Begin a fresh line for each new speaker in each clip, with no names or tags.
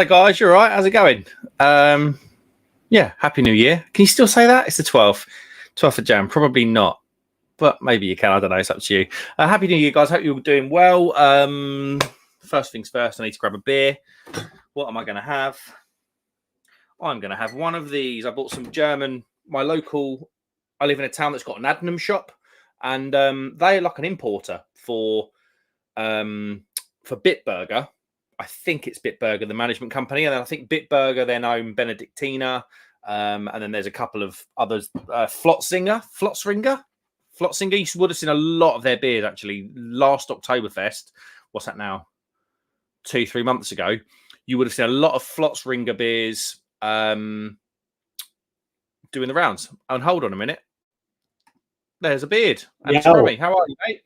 Hello, guys. You all right? How's it going? Yeah, Happy New Year. Can you still say that? It's the 12th of Jan. Probably not, but maybe you can. I don't know. It's up to you. Happy New Year, guys. Hope you're all doing well. First things first, I need to grab a beer. What am I going to have? I'm going to have one of these. I bought some German. I live in a town that's got an Adnam shop, and they're like an importer for Bitburger. I think it's Bitburger, the management company, and then I think Bitburger then own Benedictina, and then there's a couple of others. Flotzringer. You would have seen a lot of their beers actually last Oktoberfest. What's that now? 2-3 months ago, you would have seen a lot of Flotzringer beers doing the rounds. And hold on a minute, there's a beard. And it's Remy. How are you, mate?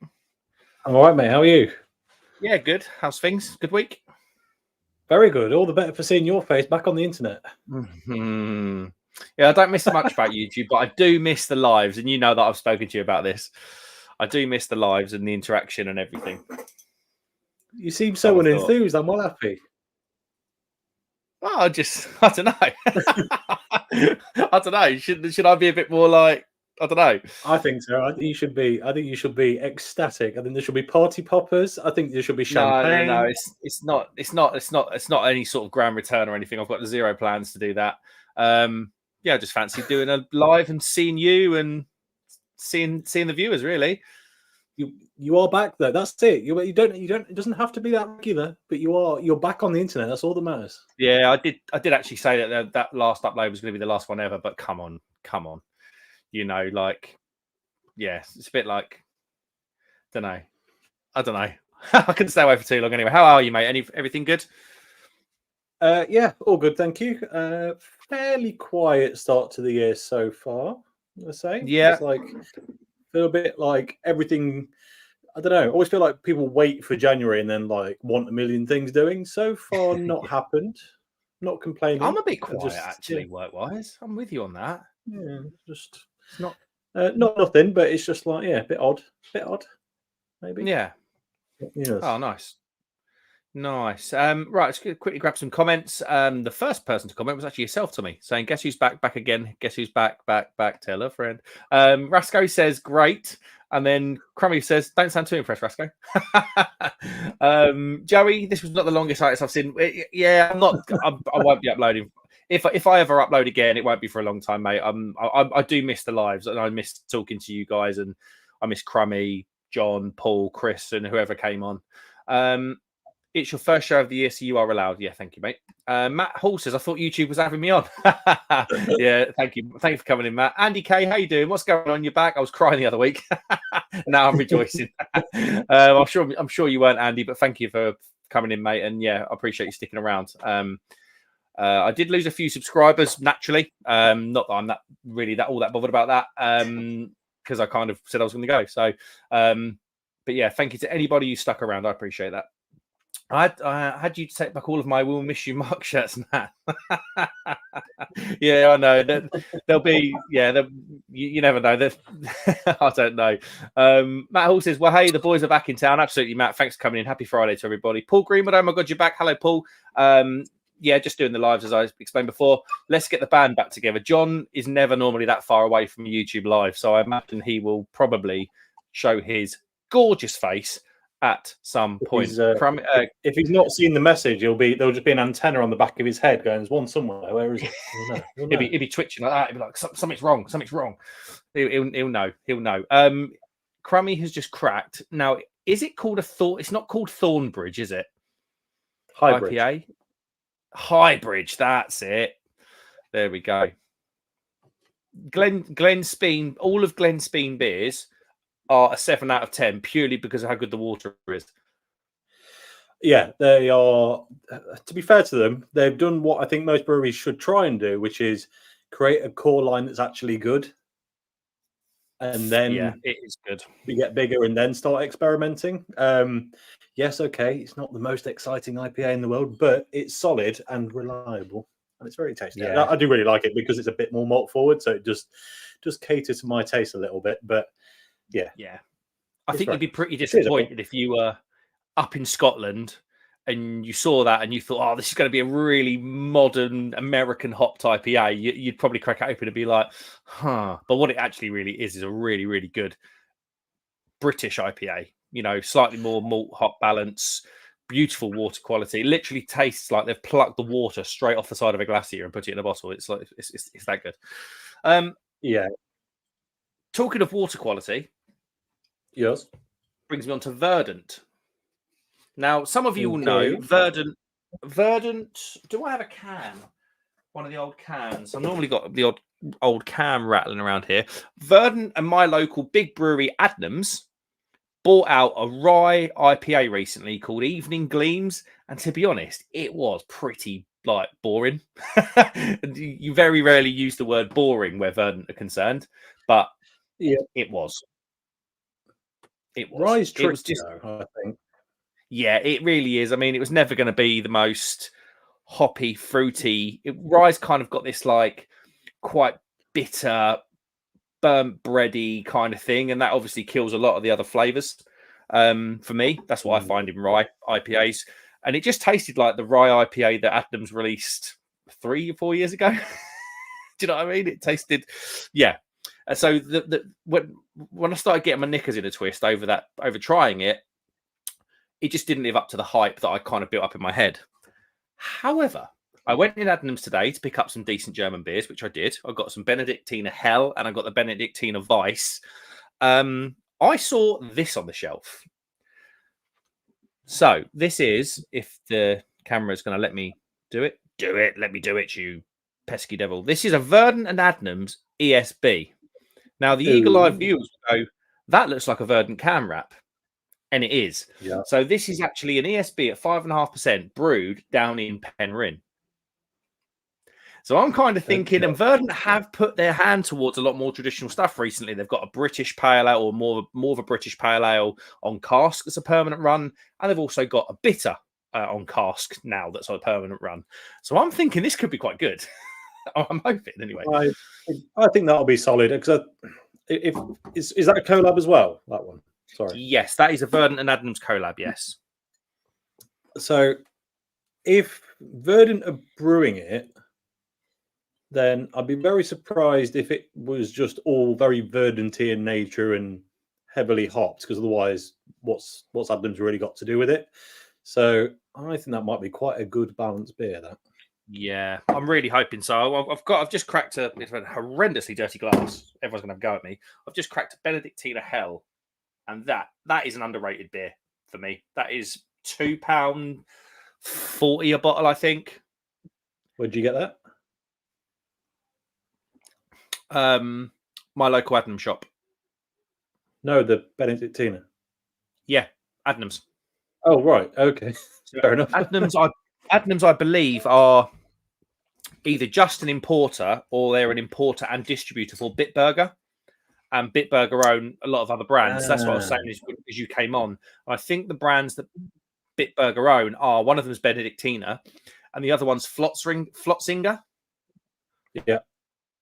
I'm all right, mate. How are you?
Yeah, good. How's things? Good week?
Very good. All the better for seeing your face back on the internet.
Mm-hmm. Yeah, I don't miss much about YouTube, but I do miss the lives. And you know that I've spoken to you about this. I do miss the lives and the interaction and everything.
You seem so unenthused. I'm well happy.
Well, I don't know. I don't know. Should I be a bit more like, I don't know.
I think so. I think you should be ecstatic. I think there should be party poppers. I think there should be champagne.
No. It's not any sort of grand return or anything. I've got zero plans to do that. I just fancy doing a live and seeing you and seeing the viewers. Really,
you are back though. That's it. You don't. It doesn't have to be that regular, but you're back on the internet. That's all that matters.
Yeah, I did actually say that last upload was going to be the last one ever. But come on. You know, like, yeah, it's a bit like, I don't know. I couldn't stay away for too long anyway. How are you, mate? Everything good?
Yeah, all good, thank you. Fairly quiet start to the year so far, let's say.
Yeah.
It's like, feel a bit like everything, I don't know, I always feel like people wait for January and then like want a million things doing. So far, not happened. Not complaining.
I'm a bit quiet, actually, work-wise. I'm with you on that.
Yeah, just...
It's not
nothing, but it's just like, yeah, a bit odd, maybe.
Yeah.
Yes.
Oh, nice. Right, let's quickly grab some comments. The first person to comment was actually yourself, Tommy, saying, "Guess who's back again? Guess who's back? Tell a friend." Rasco says, "Great," and then Crummy says, "Don't sound too impressed, Rasco." Joey, this was not the longest hiatus I've seen. Yeah, I'm not. I won't be uploading. If I ever upload again, it won't be for a long time, mate. I do miss the lives, and I miss talking to you guys, and I miss Crummy, John, Paul, Chris, and whoever came on. It's your first show of the year, so you are allowed. Yeah, thank you, mate. Matt Hall says, "I thought YouTube was having me on." Yeah, thank you for coming in, Matt. Andy K, how you doing? What's going on? You're back. I was crying the other week. Now I'm rejoicing. I'm sure you weren't, Andy, but thank you for coming in, mate. And yeah, I appreciate you sticking around. I did lose a few subscribers naturally. Not that I'm all that bothered about that, because I kind of said I was going to go. So, but yeah, thank you to anybody who stuck around. I appreciate that. I had you take back all of my "We'll Miss You" Mark shirts, Matt. Yeah, I know. There'll be, yeah, you never know. I don't know. Matt Hall says, "Well, hey, the boys are back in town." Absolutely, Matt. Thanks for coming in. Happy Friday to everybody. Paul Greenwood, oh my God, you're back. Hello, Paul. Yeah, just doing the lives as I explained before. Let's get the band back together. John is never normally that far away from YouTube live, so I imagine he will probably show his gorgeous face at some point.
If he's not seen the message, there'll just be an antenna on the back of his head going, "There's one somewhere. Where is it?" He'll
be twitching like that. He'll be like, "Something's wrong. He'll know. Crummy has just cracked. Now, is it called it's not called Thornbridge, is it?
Hybrid.
IPA? Highbridge, that's it. There we go. Glen Speen, all of Glen Speen beers are a 7 out of 10 purely because of how good the water is.
Yeah, they are. To be fair to them, they've done what I think most breweries should try and do, which is create a core line that's actually good, and then
it is good.
We get bigger and then start experimenting. Yes, okay, it's not the most exciting IPA in the world, but it's solid and reliable, and it's very tasty.
Yeah.
I do really like it because it's a bit more malt forward, so it just cater to my taste a little bit. But yeah.
I think you'd be pretty disappointed if you were up in Scotland and you saw that and you thought, oh, this is going to be a really modern American hopped IPA, you'd probably crack it open and be like, huh. But what it actually really is a really, really good British IPA. You know, slightly more malt hop balance, beautiful water quality. It literally tastes like they've plucked the water straight off the side of a glacier and put it in a bottle. It's like it's that good.
Yeah.
Talking of water quality,
Yes.
brings me on to Verdant. Now, some of you will know
Okay.
Verdant. Do I have a can? One of the old cans. I've normally got the old can rattling around here. Verdant and my local big brewery, Adnams, bought out a rye IPA recently called Evening Gleams, and to be honest, it was pretty boring. You very rarely use the word boring where Verdant are concerned, but
yeah,
it was.
Rye's tricky,
it was just,
though, I think.
Yeah, it really is. I mean, it was never going to be the most hoppy, fruity. Rye's kind of got this quite bitter, burnt bready kind of thing, and that obviously kills a lot of the other flavors. For me, that's what I find in rye IPAs, and it just tasted like the rye IPA that Adams released 3 or 4 years ago. Do you know what I mean? It tasted, yeah. So when I started getting my knickers in a twist over trying it, it just didn't live up to the hype that I kind of built up in my head. However, I went in Adnams today to pick up some decent German beers, which I did. I got some Benedictiner Hell and I got the Benedictiner Weiss. I saw this on the shelf. So this is, if the camera is going to let me do it, let me do it, you pesky devil. This is a Verdant and Adnams ESB. Now, the eagle-eyed viewers go, that looks like a Verdant can wrap. And it is.
Yeah.
So this is actually an ESB at 5.5% brewed down in Penryn. So I'm kind of thinking, and Verdant have put their hand towards a lot more traditional stuff recently. They've got a British pale ale, or more of a British pale ale on cask that's a permanent run, and they've also got a bitter on cask now that's on a permanent run. So I'm thinking this could be quite good. I'm hoping anyway.
I think that'll be solid. Because is that a collab as well? That one. Sorry.
Yes, that is a Verdant and Adnams collab. Yes.
So if Verdant are brewing it, then I'd be very surprised if it was just all very Verdanty in nature and heavily hopped, because otherwise, what's Adnams really got to do with it? So I think that might be quite a good balanced beer. That.
Yeah, I'm really hoping so. I've just cracked it's a horrendously dirty glass. Everyone's gonna have a go at me. I've just cracked a Benedictiner Hell, and that is an underrated beer for me. That is £2.40 a bottle, I think.
Where'd you get that?
My local Adnams shop.
No, the Benedictiner.
Yeah, Adnams.
Oh right, okay, fair enough.
Adnams, I believe, are either just an importer or they're an importer and distributor for Bitburger. And Bitburger own a lot of other brands. That's what I was saying as you came on. I think the brands that Bitburger own are, one of them is Benedictiner and the other one's Flotzinger.
Yeah.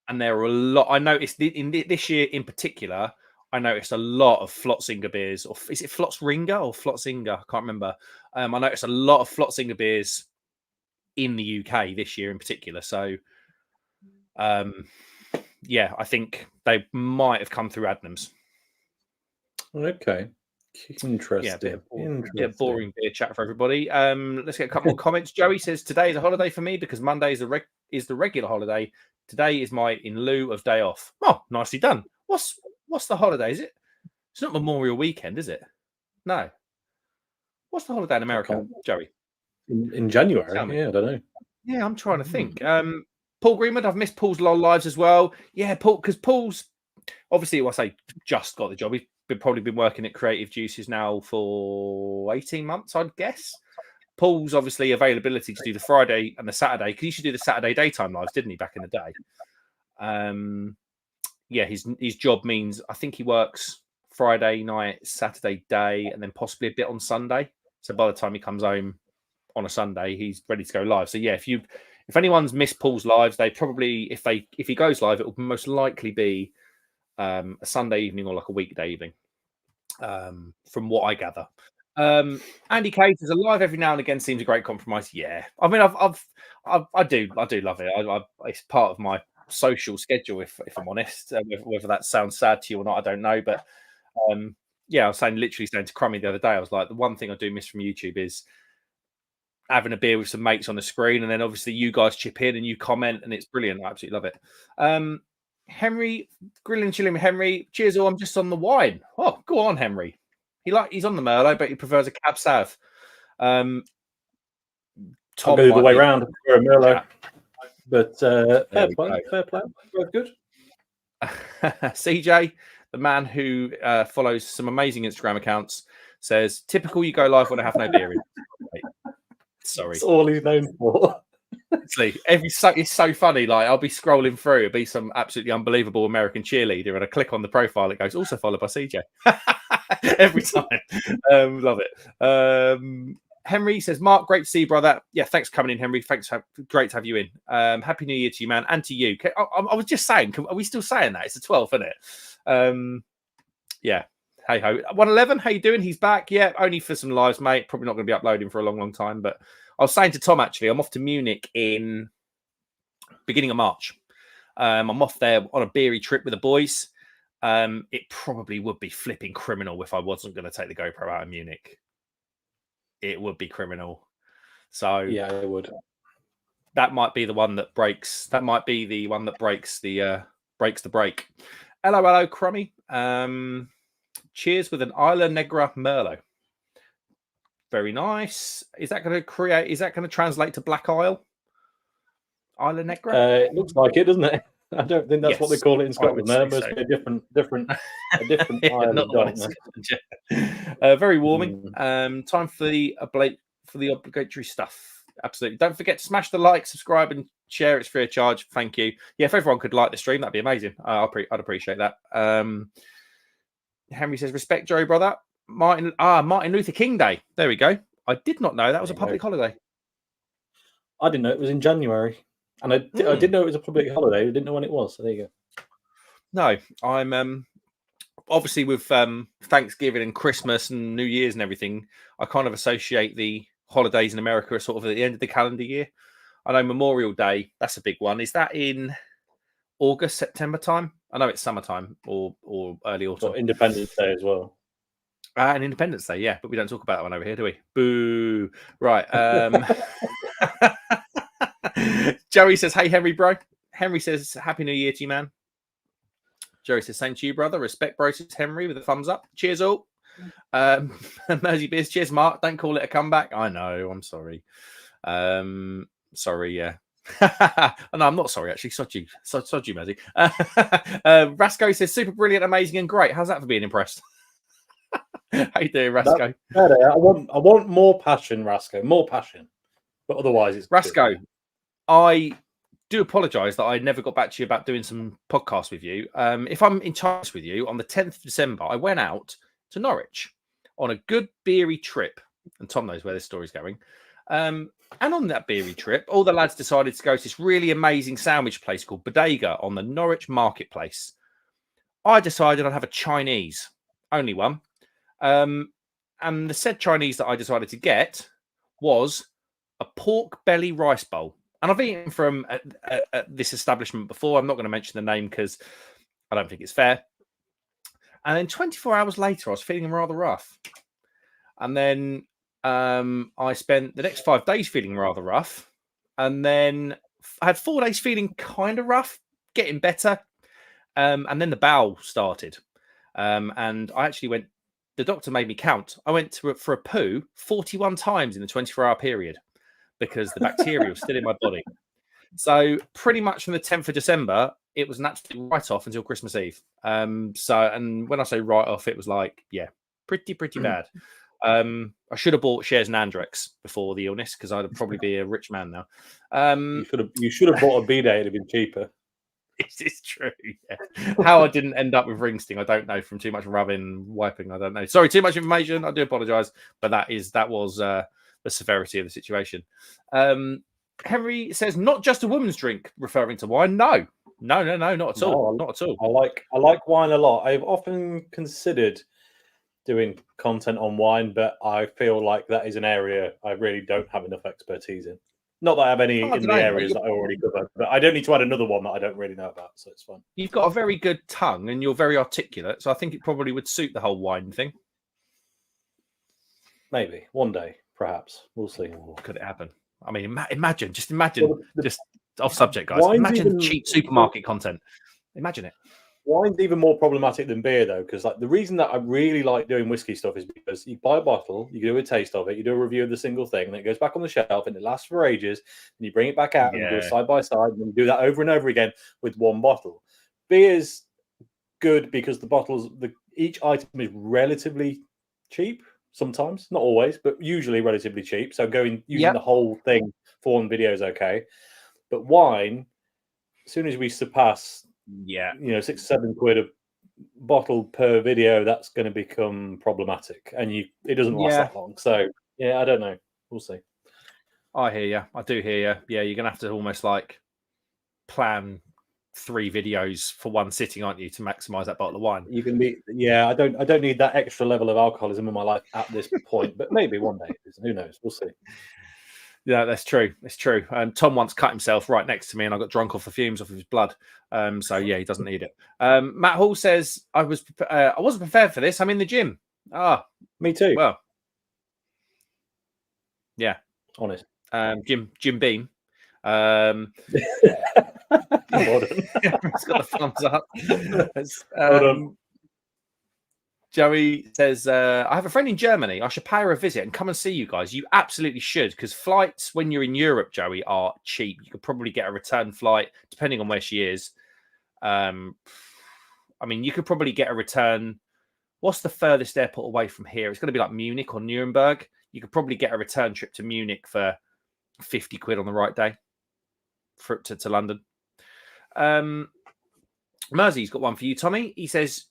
And there are a lot. I noticed in this year in particular, I noticed a lot of Flotzinger beers. Or is it Flotzringer or Flotzinger? I can't remember. I noticed a lot of Flotzinger beers in the UK this year in particular. So, yeah, I think they might have come through Adnams.
Okay. Interesting.
Yeah, boring beer chat for everybody. Let's get a couple more comments. Joey says, today is a holiday for me because Monday is the regular holiday. Today is my in lieu of day off. Oh, nicely done. What's the holiday? Is it? It's not Memorial Weekend, is it? No. What's the holiday in America, Joey?
In January? Yeah, I don't know.
Yeah, I'm trying to think. Paul Greenwood, I've missed Paul's LOL lives as well. Yeah, Paul, because Paul's obviously, I say just got the job. He's probably been working at Creative Juices now for 18 months, I'd guess. Paul's obviously availability to do the Friday and the Saturday, because he used to do the Saturday daytime lives, didn't he, back in the day? Yeah, his job means I think he works Friday night, Saturday day, and then possibly a bit on Sunday. So by the time he comes home on a Sunday, he's ready to go live. So yeah, if anyone's missed Paul's lives, they probably, if he goes live, it will most likely be a Sunday evening or like a weekday evening, from what I gather. Andy Cage is alive every now and again. Seems a great compromise. Yeah, I mean, I do love it. It's part of my social schedule, if I'm honest. Whether that sounds sad to you or not, I don't know. But yeah, I was literally saying to Crummy the other day, I was like, the one thing I do miss from YouTube is having a beer with some mates on the screen, and then obviously you guys chip in and you comment, and it's brilliant. I absolutely love it. Henry, grilling and chilling with Henry. Cheers, all. I'm just on the wine. Oh, go on, Henry. He's on the Merlot, but he prefers a Cab Sauv. Tom
I'll go the way round for a Merlot.
Chat.
But fair play. Both good.
CJ, the man who follows some amazing Instagram accounts, says, typical you go live when I have no beer in. Sorry.
That's all he's known for.
Honestly, it's so funny. Like, I'll be scrolling through, it'll be some absolutely unbelievable American cheerleader, and I click on the profile, it goes, also followed by CJ. Every time. Love it. Henry says, Mark, great to see you, brother. Yeah, thanks for coming in, Henry. Great to have you in. Happy New Year to you, man, and to you. I was just saying, are we still saying that? It's the 12th, isn't it? Yeah. Hey ho. 111, how you doing? He's back. Yeah, only for some lives, mate. Probably not going to be uploading for a long time. But I was saying to Tom, actually, I'm off to Munich in beginning of March. I'm off there on a beery trip with the boys. It probably would be flipping criminal if I wasn't going to take the GoPro out of Munich. It would be criminal. So
yeah, it would.
That might be the one that breaks. That might be the one that breaks the break. Hello, Crummy. Cheers with an Isla Negra Merlot. Very nice. Is that going to translate to Black Isle? Isla Negra?
It looks like it, doesn't it? I don't think that's what they call it in Scotland. There must be a different Isle of darkness.
Very warming. Time for the obligatory stuff. Absolutely. Don't forget to smash the like, subscribe, and share. It's free of charge. Thank you. Yeah, if everyone could like the stream, that'd be amazing. I'd appreciate that. Henry says, respect Joey, brother. Martin Luther King Day. There we go. I did not know that was a public holiday.
I didn't know it was in January. And I did know it was a public holiday. I didn't know when it was. So there you go.
No, I'm obviously with Thanksgiving and Christmas and New Year's and everything, I kind of associate the holidays in America as sort of at the end of the calendar year. I know Memorial Day, that's a big one. Is that in August, September time? I know it's summertime or early autumn.
Or Independence Day as well.
And Independence Day, yeah, but we don't talk about that one over here, do we? Boo. Right. Joey says, hey, Henry, bro. Henry says, Happy New Year to you, man. Joey says, same to you, brother. Respect, bro, says Henry with a thumbs up. Cheers, all. Mersey Beers, cheers, Mark. Don't call it a comeback. I know, I'm sorry. Sorry, yeah. No, I'm not sorry, actually. Sod you, Mersey. Rasco says, super brilliant, amazing, and great. How's that for being impressed? How you doing, Rasco?
I want more passion, Rasco. More passion. But otherwise, it's
Rasco. Good. I do apologise that I never got back to you about doing some podcasts with you. If I'm in touch with you, on the 10th of December, I went out to Norwich on a good beery trip. And Tom knows where this story's going. And on that beery trip, all the lads decided to go to this really amazing sandwich place called Bodega on the Norwich Marketplace. I decided I'd have a Chinese. Only one. And the said Chinese that I decided to get was a pork belly rice bowl. And I've eaten from this establishment before. I'm not going to mention the name because I don't think it's fair. And then 24 hours later, I was feeling rather rough. And then I spent the next 5 days feeling rather rough. And then I had 4 days feeling kind of rough, getting better. And then the bowel started. And I actually went, the doctor made me count. I went for a poo 41 times in the 24-hour period because the bacteria was still in my body. So pretty much from the 10th of December, it was an absolute write-off until Christmas Eve. And when I say write-off, it was like, yeah, pretty bad. I should have bought shares in Andrex before the illness because I'd probably be a rich man now.
You should have bought a B-Day. It'd have been cheaper.
It's true. Yeah. How I didn't end up with ring sting, I don't know. From too much rubbing, wiping, I don't know. Sorry, too much information. I do apologise, but that was the severity of the situation. Henry says, not just a woman's drink, referring to wine. No, not at all. Not at all.
I like wine a lot. I've often considered doing content on wine, but I feel like that is an area I really don't have enough expertise in. Not that I have any in the areas that I already covered, but I don't need to add another one that I don't really know about, so it's fine.
You've got a very good tongue and you're very articulate, so I think it probably would suit the whole wine thing.
Maybe one day, perhaps we'll see.
Could it happen? I mean, imagine, just off subject, guys. Imagine cheap supermarket content. Imagine it.
Wine's even more problematic than beer, though, because like the reason that I really like doing whiskey stuff is because you buy a bottle, you do a taste of it, you do a review of the single thing, and it goes back on the shelf, and it lasts for ages, and you bring it back out and you do it side by side, and you do that over and over again with one bottle. Beer's good because each item is relatively cheap. Sometimes, not always, but usually relatively cheap. So using the whole thing for one video is okay. But wine, as soon as we surpass, 6-7 quid a bottle per video, that's going to become problematic, and it doesn't last that long. So I don't know. We'll see.
I hear you. I do hear you. Yeah, you're going to have to almost like plan 3 videos for one sitting, aren't you, to maximize that bottle of wine?
You can be, I don't need that extra level of alcoholism in my life at this point, but maybe one day. Who knows? We'll see.
Yeah, that's true. It's true. Tom once cut himself right next to me, and I got drunk off the fumes of his blood. So yeah, he doesn't need it. Matt Hall says I wasn't prepared for this. I'm in the gym.
Me too.
Well, yeah,
honest.
Jim Beam. It's got the thumbs up. Joey says, I have a friend in Germany. I should pay her a visit and come and see you guys. You absolutely should, because flights when you're in Europe, Joey, are cheap. You could probably get a return flight, depending on where she is. I mean, you could probably get a return. What's the furthest airport away from here? It's going to be like Munich or Nuremberg. You could probably get a return trip to Munich for 50 quid on the right day to London. Mersey's got one for you, Tommy. He says,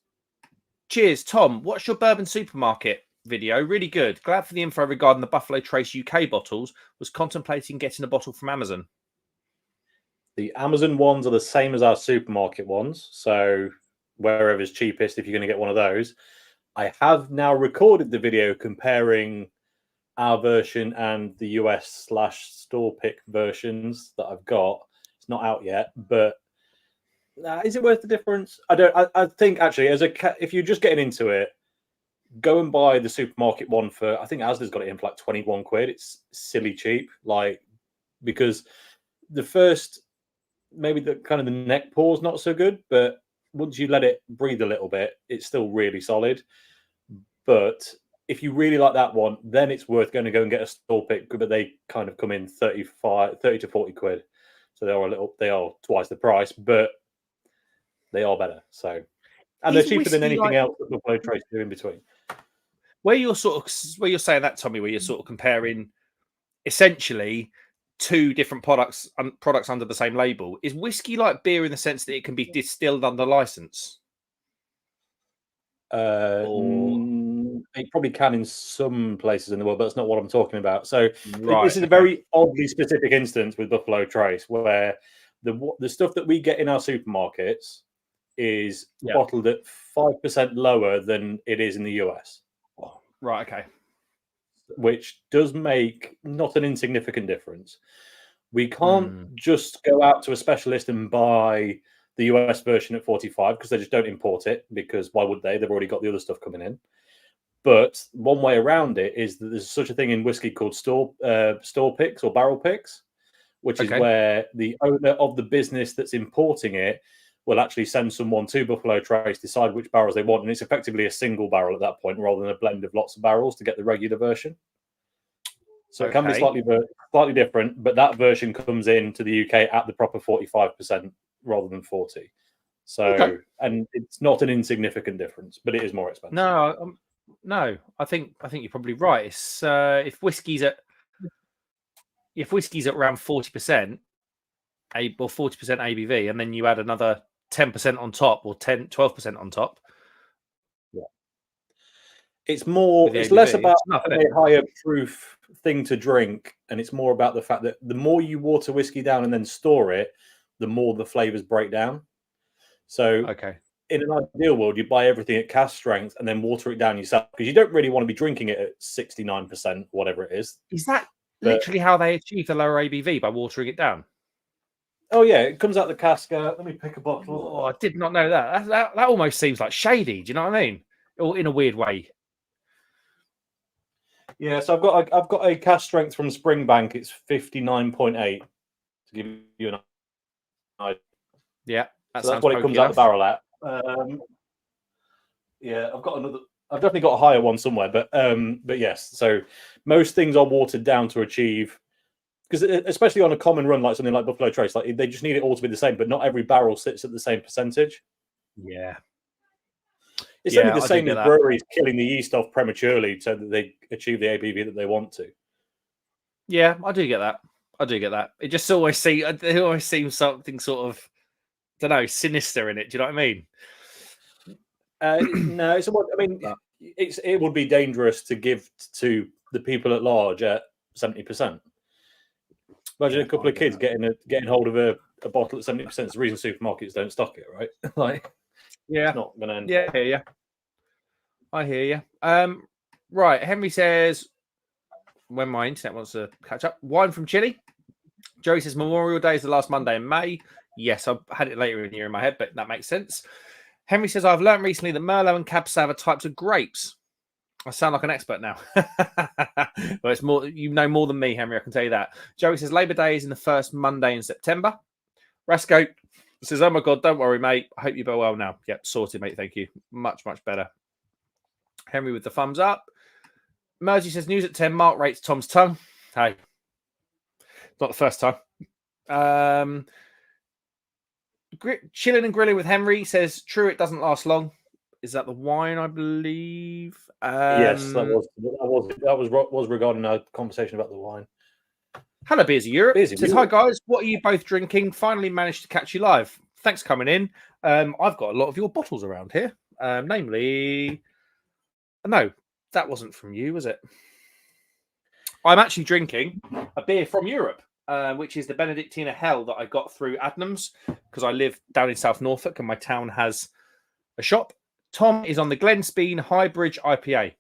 cheers, Tom. What's your bourbon supermarket video? Really good. Glad for the info regarding the Buffalo Trace UK bottles. Was contemplating getting a bottle from Amazon.
The Amazon ones are the same as our supermarket ones. So wherever's cheapest, if you're going to get one of those. I have now recorded the video comparing our version and the US/store pick versions that I've got. It's not out yet, but is it worth the difference? I think actually, if you're just getting into it, go and buy the supermarket one for. I think Asda's got it in for like 21 quid. It's silly cheap, because the first maybe the kind of the neck pour is not so good, but once you let it breathe a little bit, it's still really solid. But if you really like that one, then it's worth going to go and get a store pick, but they kind of come in 30 to 40 quid. So they are twice the price, but they are better. So, and they're cheaper than anything else that Buffalo Trace do in between.
Where you're saying that, Tommy, where you're sort of comparing essentially 2 different products under the same label, is whiskey like beer in the sense that it can be distilled under license?
It probably can in some places in the world, but that's not what I'm talking about. So this is a very oddly specific instance with Buffalo Trace, where the stuff that we get in our supermarkets is bottled at 5% lower than it is in the US.
Right, okay.
Which does make not an insignificant difference. We can't just go out to a specialist and buy the US version at 45 because they just don't import it, because why would they? They've already got the other stuff coming in. But one way around it is that there's such a thing in whiskey called store picks or barrel picks, which is where the owner of the business that's importing it will actually send someone to Buffalo Trace, decide which barrels they want, and it's effectively a single barrel at that point rather than a blend of lots of barrels to get the regular version. So it can be slightly different, but that version comes into the UK at the proper 45% rather than 40%. So, and it's not an insignificant difference, but it is more expensive.
No, I think you're probably right. It's if whiskey's at around 40%, or 40% ABV, and then you add another 10% on top, or 12% on top.
Yeah, it's less about a higher proof thing to drink, and it's more about the fact that the more you water whiskey down and then store it, the more the flavors break down. So in an ideal world, you buy everything at cask strength and then water it down yourself because you don't really want to be drinking it at 69%, whatever it is.
Is that literally how they achieve the lower ABV, by watering it down?
Oh yeah, it comes out the cask. Let me pick a bottle.
Oh, I did not know that. That almost seems like shady. Do you know what I mean? Or in a weird way.
Yeah, so I've got a cask strength from Springbank. It's 59.8 to give you an idea.
Yeah,
so that's what it comes out the barrel at. Yeah, I've definitely got a higher one somewhere, but yes. So most things are watered down to achieve, because especially on a common run like something like Buffalo Trace, like they just need it all to be the same, but not every barrel sits at the same percentage.
Yeah.
It's only the same as breweries killing the yeast off prematurely so that they achieve the ABV that they want to.
Yeah, I do get that. It just always seems something sort of, I don't know, sinister in it. Do you know what I mean?
No, it would be dangerous to give to the people at large at 70%. Imagine a couple of kids getting hold of a bottle at 70%. It's the reason supermarkets don't stock it, right? It's not going to end.
Yeah. I hear you. Right, Henry says, when my internet wants to catch up, wine from Chile. Joey says Memorial Day is the last Monday in May. Yes, I had it later in the year in my head, but that makes sense. Henry says, I've learned recently that Merlot and Cab Sav are types of grapes. I sound like an expert now. Well, it's more, you know more than me, Henry, I can tell you that. Joey says Labor Day is in the first Monday in September. Rasco says, oh my God, don't worry, mate. I hope you're well now. Yep, sorted, mate. Thank you. Much, much better. Henry with the thumbs up. Mergy says, news at 10. Mark rates Tom's tongue. Hey, not the first time. Chilling and grilling with Henry says, true, it doesn't last long. Is that the wine, I believe?
Yes, that was regarding our conversation about the wine.
Hello, Beers of Europe. Says, hi guys, what are you both drinking? Finally managed to catch you live. Thanks for coming in. I've got a lot of your bottles around here. Namely, no, that wasn't from you, was it? I'm actually drinking a beer from Europe, which is the Benedictine Hell that I got through Adnams, because I live down in South Norfolk and my town has a shop. Tom is on the Glenspeen Highbridge IPA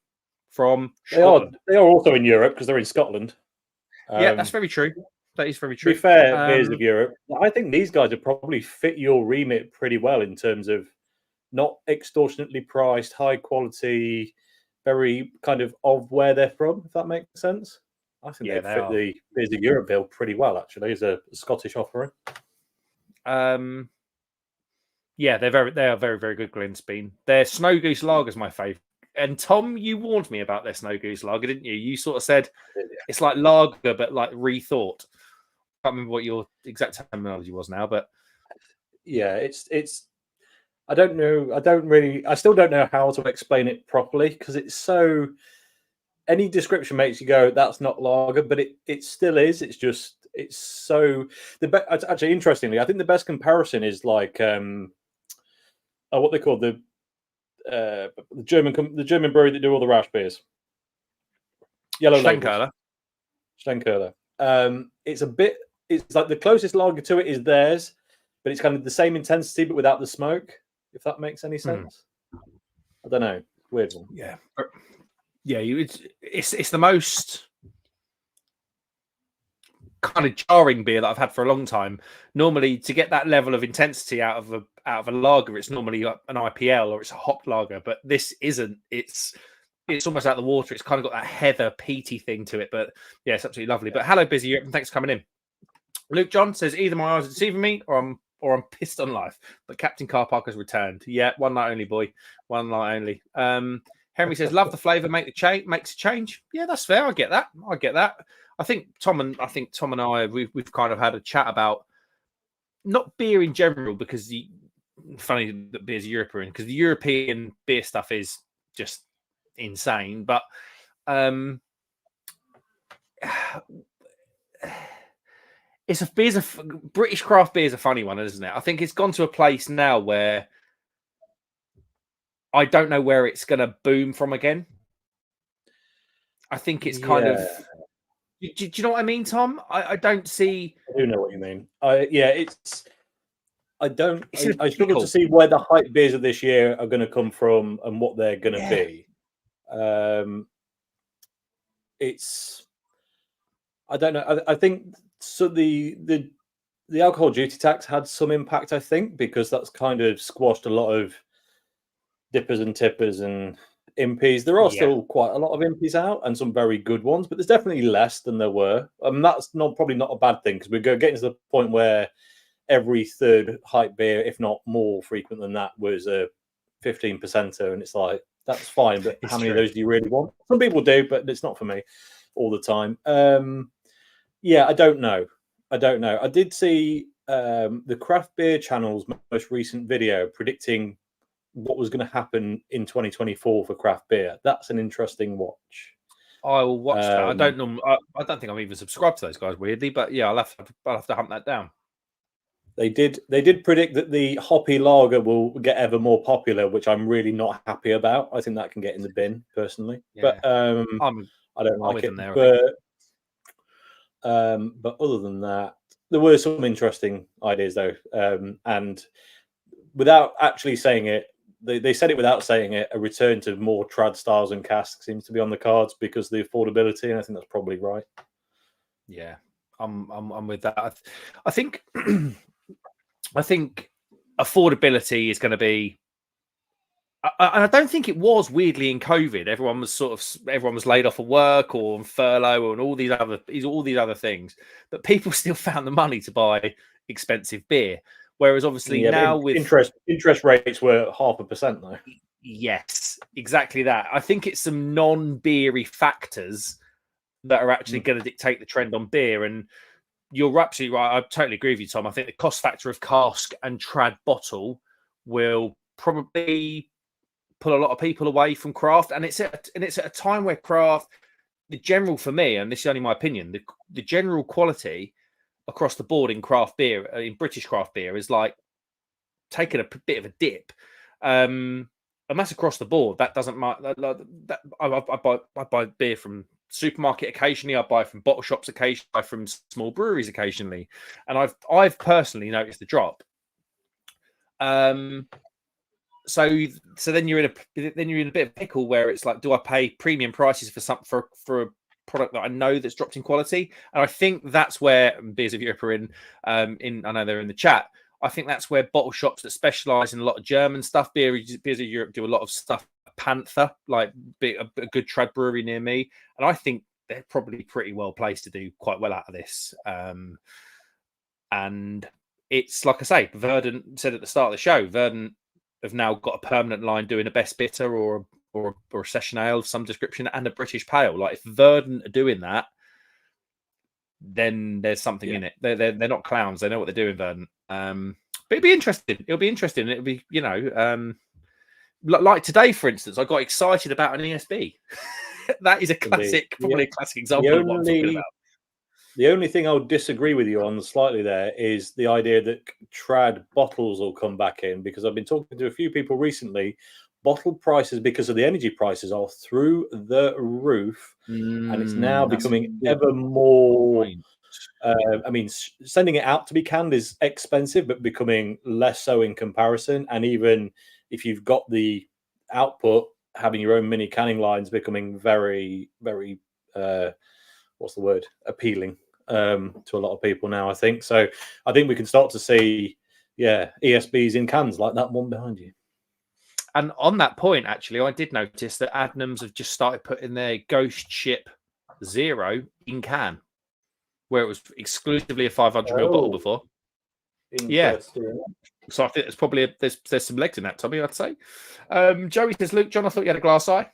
from Scotland.
They are also in Europe because they're in Scotland.
Yeah, that's very true. That is very true.
To be fair, Beers of Europe, I think these guys would probably fit your remit pretty well in terms of not extortionately priced, high quality, very kind of where they're from, if that makes sense. I think they fit the Beers of Europe bill pretty well, actually, as a Scottish offering.
Yeah, they are very, very good, Glenspeen. Their Snow Goose Lager is my favourite. And Tom, you warned me about their Snow Goose Lager, didn't you? You sort of said it's like lager, but like rethought. I can't remember what your exact terminology was now, but
yeah, it's. I don't know. I still don't know how to explain it properly because it's so. Any description makes you go, "That's not lager," but it still is. It's so. Actually, interestingly, I think the best comparison is like what they call the German brewery that do all the Rausch beers. Yellow Labels. Steinkerler. It's like the closest lager to it is theirs, but it's kind of the same intensity but without the smoke. If that makes any sense. I don't know. Weird one.
Yeah. It's the most kind of jarring beer that I've had for a long time. Normally, to get that level of intensity out of a lager, it's normally an IPL or it's a hop lager, but this isn't. It's almost out of the water. It's kind of got that heather peaty thing to it, but yeah, it's absolutely lovely. But hello, Busy Europe, and thanks for coming in. Luke John says either my eyes are deceiving me or I'm pissed on life. But Captain Car Park has returned. Yeah, one night only, boy. One night only. Henry says, love the flavour, makes a change. Yeah, that's fair. I get that. I think Tom and I we've kind of had a chat about not beer in general, because funny that Beers of Europe are in, because the European beer stuff is just insane. But British craft beer is a funny one, isn't it? I think it's gone to a place now where I don't know where it's going to boom from again. I think it's kind of. Do you know what I mean, Tom? I don't see.
I do know what you mean. I don't.
It's in a
I struggle to
pickle.
see where the hype beers of this year are going to come from and what they're going to
Yeah.
be. I don't know. I think so. The alcohol duty tax had some impact, I think, because that's kind of squashed a lot of dippers and tippers and impies. There are
Yeah.
still quite a lot of impies out and some very good ones, but there's definitely less than there were. That's probably not a bad thing because we're getting to the point where every third hype beer, if not more frequent than that, was a 15%er, and it's like that's fine, but how many of those do you really want? Some people do, but it's not for me all the time. Yeah, I don't know. I did see the craft beer channel's most recent video predicting what was going to happen in 2024 for craft beer. That's an interesting watch.
I will watch that. I don't know. I don't think I'm even subscribed to those guys, weirdly, but yeah, I'll have to hunt that down.
They did predict that the hoppy lager will get ever more popular, which I'm really not happy about. I think that can get in the bin personally,
Yeah.
but I don't like it. But other than that, there were some interesting ideas though, and without actually saying it, they said it without saying it. A return to more trad styles and casks seems to be on the cards because of the affordability, and I think that's probably right.
Yeah, I'm with that. I think I think affordability is going to be. I don't think it was weirdly in COVID. Everyone was laid off of work or on furlough and all these other things, but people still found the money to buy expensive beer. Whereas obviously now with
interest rates were 0.5% though.
Yes, exactly that. I think it's some non-beery factors that are actually going to dictate the trend on beer. And you're absolutely right. I totally agree with you, Tom. I think the cost factor of cask and trad bottle will probably pull a lot of people away from craft. And it's at a time where craft, the general for me, and this is only my opinion, the general quality across the board in craft beer, in British craft beer, is like taking a bit of a dip. And that's across the board. That doesn't matter. I buy beer from supermarket occasionally. I buy from bottle shops occasionally. I buy from small breweries occasionally, and I've personally noticed the drop. So then you're in a bit of a pickle where it's like, do I pay premium prices for a product that I know that's dropped in quality? And I think that's where Beers of Europe are in. I know they're in the chat. I think that's where bottle shops that specialize in a lot of German stuff, Beers of Europe do a lot of stuff. Panther, like a good trad brewery near me, and I think they're probably pretty well placed to do quite well out of this. And it's like I say, Verdant said at the start of the show, Verdant have now got a permanent line doing a best bitter or a session ale of some description and a British pale. Like if Verdant are doing that, then there's something in it. They're not clowns. They know what they're doing, Verdant. But it'll be interesting. It'll be, like today, for instance, I got excited about an ESB. That is a classic, probably a classic example of what I'm talking about.
The only thing I would disagree with you on slightly there is the idea that trad bottles will come back in, because I've been talking to a few people recently. Bottle prices, because of the energy prices, are through the roof, and it's now becoming ever more. Sending it out to be canned is expensive, but becoming less so in comparison. And even if you've got the output, having your own mini canning lines becoming very, very appealing to a lot of people now, I think. So I think we can start to see ESBs in cans like that one behind you.
And on that point, actually, I did notice that Adnams have just started putting their Ghost Ship Zero in can, where it was exclusively a 500ml bottle before.
Interesting.
So I think there's probably there's some legs in that, Tommy, I'd say. Joey says, Luke John, I thought you had a glass eye.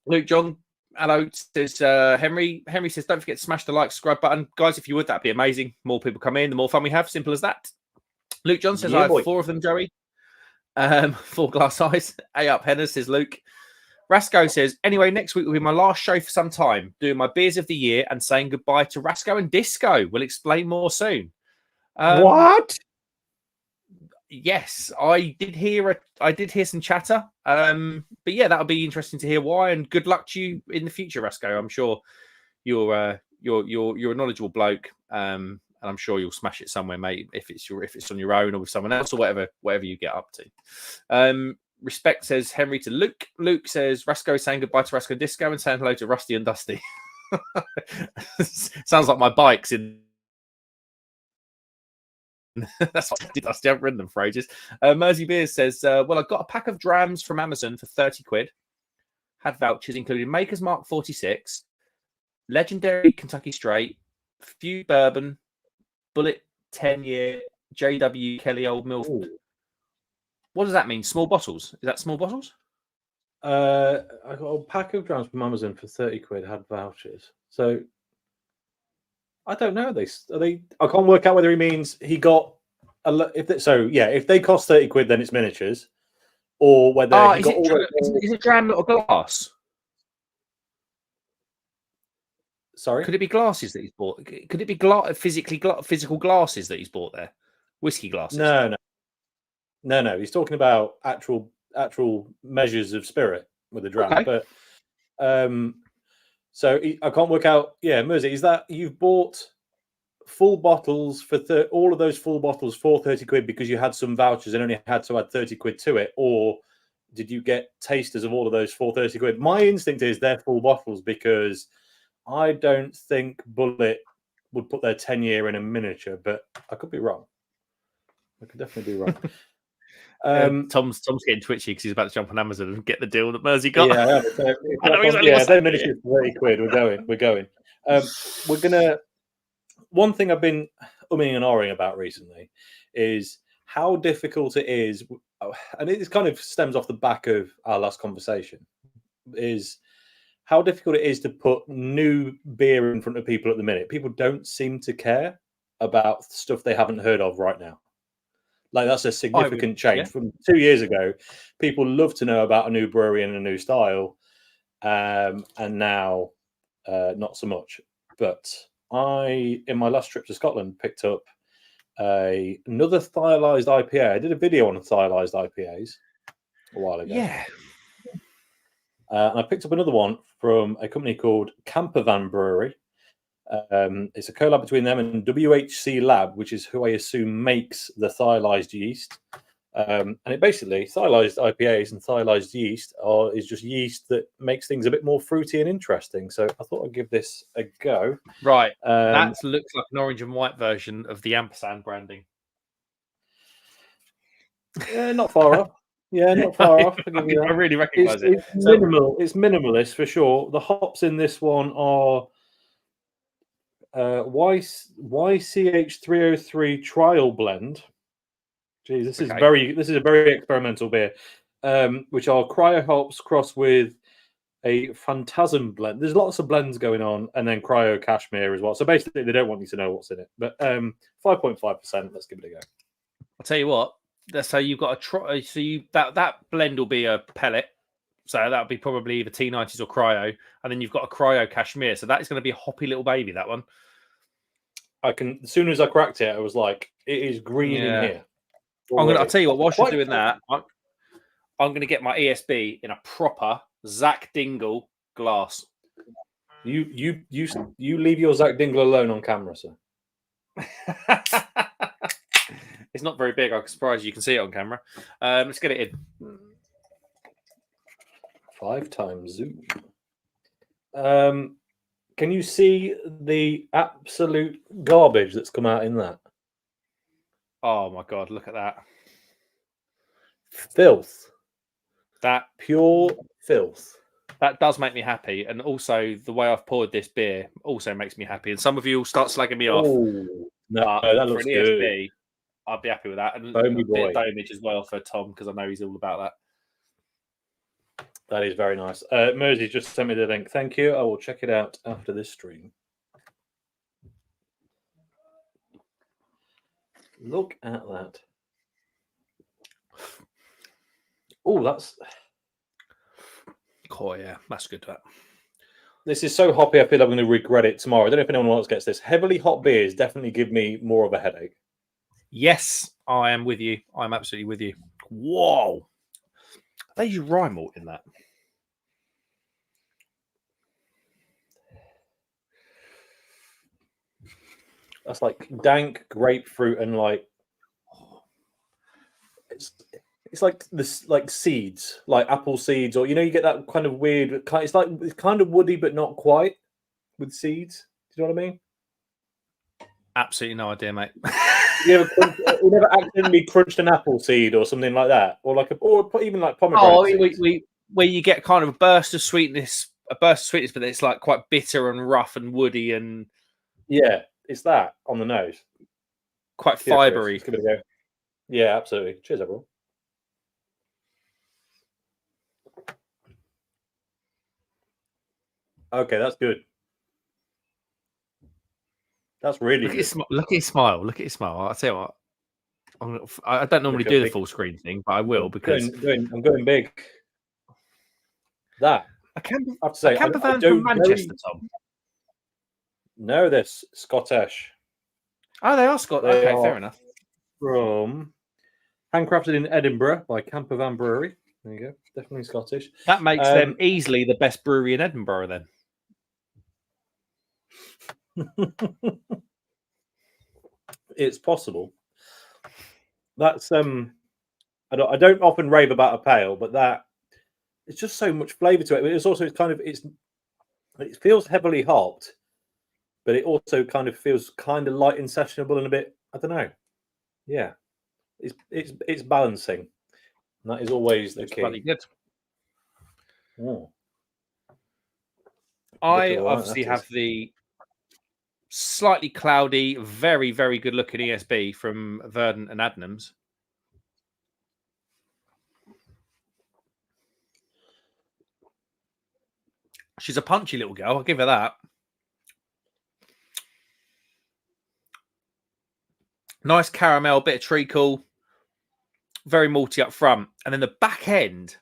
Luke John, hello, says Henry. Henry says, don't forget to smash the like, subscribe button. Guys, if you would, that'd be amazing. More people come in, the more fun we have. Simple as that. Luke John says, I have 4 of them, Joey. 4 glass eyes. A up, Henner, says Luke. Rasco says, anyway, next week will be my last show for some time, doing my beers of the year and saying goodbye to Rasco and Disco. We'll explain more soon.
What?
Yes, I did hear some chatter. But yeah, that'll be interesting to hear why. And good luck to you in the future, Rasco. I'm sure you're a knowledgeable bloke. And and I'm sure you'll smash it somewhere, mate. If it's on your own or with someone else or whatever you get up to. Respect says Henry to Luke. Luke says Rasco is saying goodbye to Rasco Disco and saying hello to Rusty and Dusty. Sounds like my bike's in. That's what I did. I haven't ridden them for ages. Mersey Beers says, well, I got a pack of drams from Amazon for 30 quid. Had vouchers including Maker's Mark 46, Legendary Kentucky Straight, Few Bourbon, Bullet 10-year, JW Kelly Old Mill.
Ooh.
What does that mean? Small bottles? Is that small bottles?
I got a pack of drams from Amazon for 30 quid. Had vouchers. So I don't know. Are they? I can't work out whether he means he got if they cost 30 quid, then it's miniatures, or whether he got
is it dram little glass?
Sorry,
could it be glasses that he's bought? Could it be physical glasses that he's bought there? Whiskey glasses?
No. He's talking about actual measures of spirit with the dram,
okay.
But so I can't work out. Yeah, Mersey, is that you've bought full bottles for all of those full bottles for 30 quid because you had some vouchers and only had to add 30 quid to it, or did you get tasters of all of those for 30 quid? My instinct is they're full bottles because I don't think Bullet would put their 10-year in a miniature, but I could be wrong. I could definitely be wrong.
Tom's getting twitchy because he's about to jump on Amazon and get the deal that Mersey got.
Yeah, I know exactly they're miniatures for 30 quid. We're going. We're gonna. One thing I've been umming and ahhing about recently is how difficult it is, and it kind of stems off the back of our last conversation, is how difficult it is to put new beer in front of people at the minute. People don't seem to care about stuff they haven't heard of right now. Like, that's a significant change.
Yeah.
From 2 years ago, people love to know about a new brewery and a new style, and now not so much. But I, in my last trip to Scotland, picked up another stylized IPA. I did a video on stylized IPAs a while ago.
Yeah.
And I picked up another one from a company called Campervan Brewery. It's a collab between them and WHC Lab, which is who I assume makes the stylized yeast. And it basically, stylized IPAs and stylized yeast is just yeast that makes things a bit more fruity and interesting. So I thought I'd give this a go.
Right. That looks like an orange and white version of the ampersand branding.
Yeah, not far off. Yeah, not far off.
I really recognise it.
It's minimal. It's minimalist for sure. The hops in this one are YCH303 trial blend. Geez, this is a very experimental beer, which are cryo hops crossed with a phantasm blend. There's lots of blends going on, and then cryo cashmere as well. So basically, they don't want you to know what's in it. But 5.5%. Let's give it a go.
I'll tell you what. So you've got a try. So that blend will be a pellet. So that'll be probably either T90s or cryo, and then you've got a cryo cashmere. So that is going to be a hoppy little baby. That one.
As soon as I cracked it, I was like, "It is green in here."
I'll tell you what. Whilst you're doing that, I'm going to get my ESB in a proper Zach Dingle glass.
You leave your Zach Dingle alone on camera, sir.
It's not very big. I'm surprised you can see it on camera. Let's get it in.
5 times zoom. Can you see the absolute garbage that's come out in that?
Oh my God, look at that.
Filth.
That
pure filth.
That does make me happy. And also the way I've poured this beer also makes me happy. And some of you will start slagging me off.
No, that looks good. ESB,
I'd be happy with that. And
a
bit of domage as well for Tom, because I know he's all about that.
That is very nice. Mersey just sent me the link. Thank you. I will check it out after this stream. Look at that. Oh, that's...
Oh, yeah. That's good, that.
This is so hoppy, I feel I'm going to regret it tomorrow. I don't know if anyone else gets this. Heavily hot beers definitely give me more of a headache.
Yes, I am with you. I'm absolutely with you. Whoa. They use rye malt in that.
That's like dank grapefruit and like it's like this like seeds, like apple seeds, or you get that kind of weird. It's kind of woody, but not quite with seeds. Do you know what I mean?
Absolutely no idea, mate.
You never accidentally crunched an apple seed or something like that, or even like pomegranate
Oh,
seeds.
where you get kind of a burst of sweetness, but it's like quite bitter and rough and woody and
Yeah, it's that on the nose.
quite
Here, Chris,
fibery.
let's give it a go. Yeah, absolutely. Cheers, everyone. Okay, that's good. That's really good.
Look at his smile. Look at his smile. I'll tell you what. I don't normally do the full screen thing, but I will because
I'm going big. That
I have to
say,
a camper van from Manchester, Tom.
No, they're Scottish.
Oh, they are Scottish. Okay, fair enough.
From handcrafted in Edinburgh by Camper Van Brewery. There you go. Definitely Scottish.
That makes them easily the best brewery in Edinburgh, then.
It's possible. That's I don't often rave about a pale, but that it's just so much flavour to it. It's also it feels heavily hopped, but it also kind of feels kind of light and sessionable and a bit. I don't know. Yeah, it's balancing. And that is always the key.
Bloody good.
Oh.
I obviously have the slightly cloudy, very, very good looking ESB from Verdant and Adnams. She's a punchy little girl. I'll give her that. Nice caramel, bit of treacle, very malty up front. And then the back end,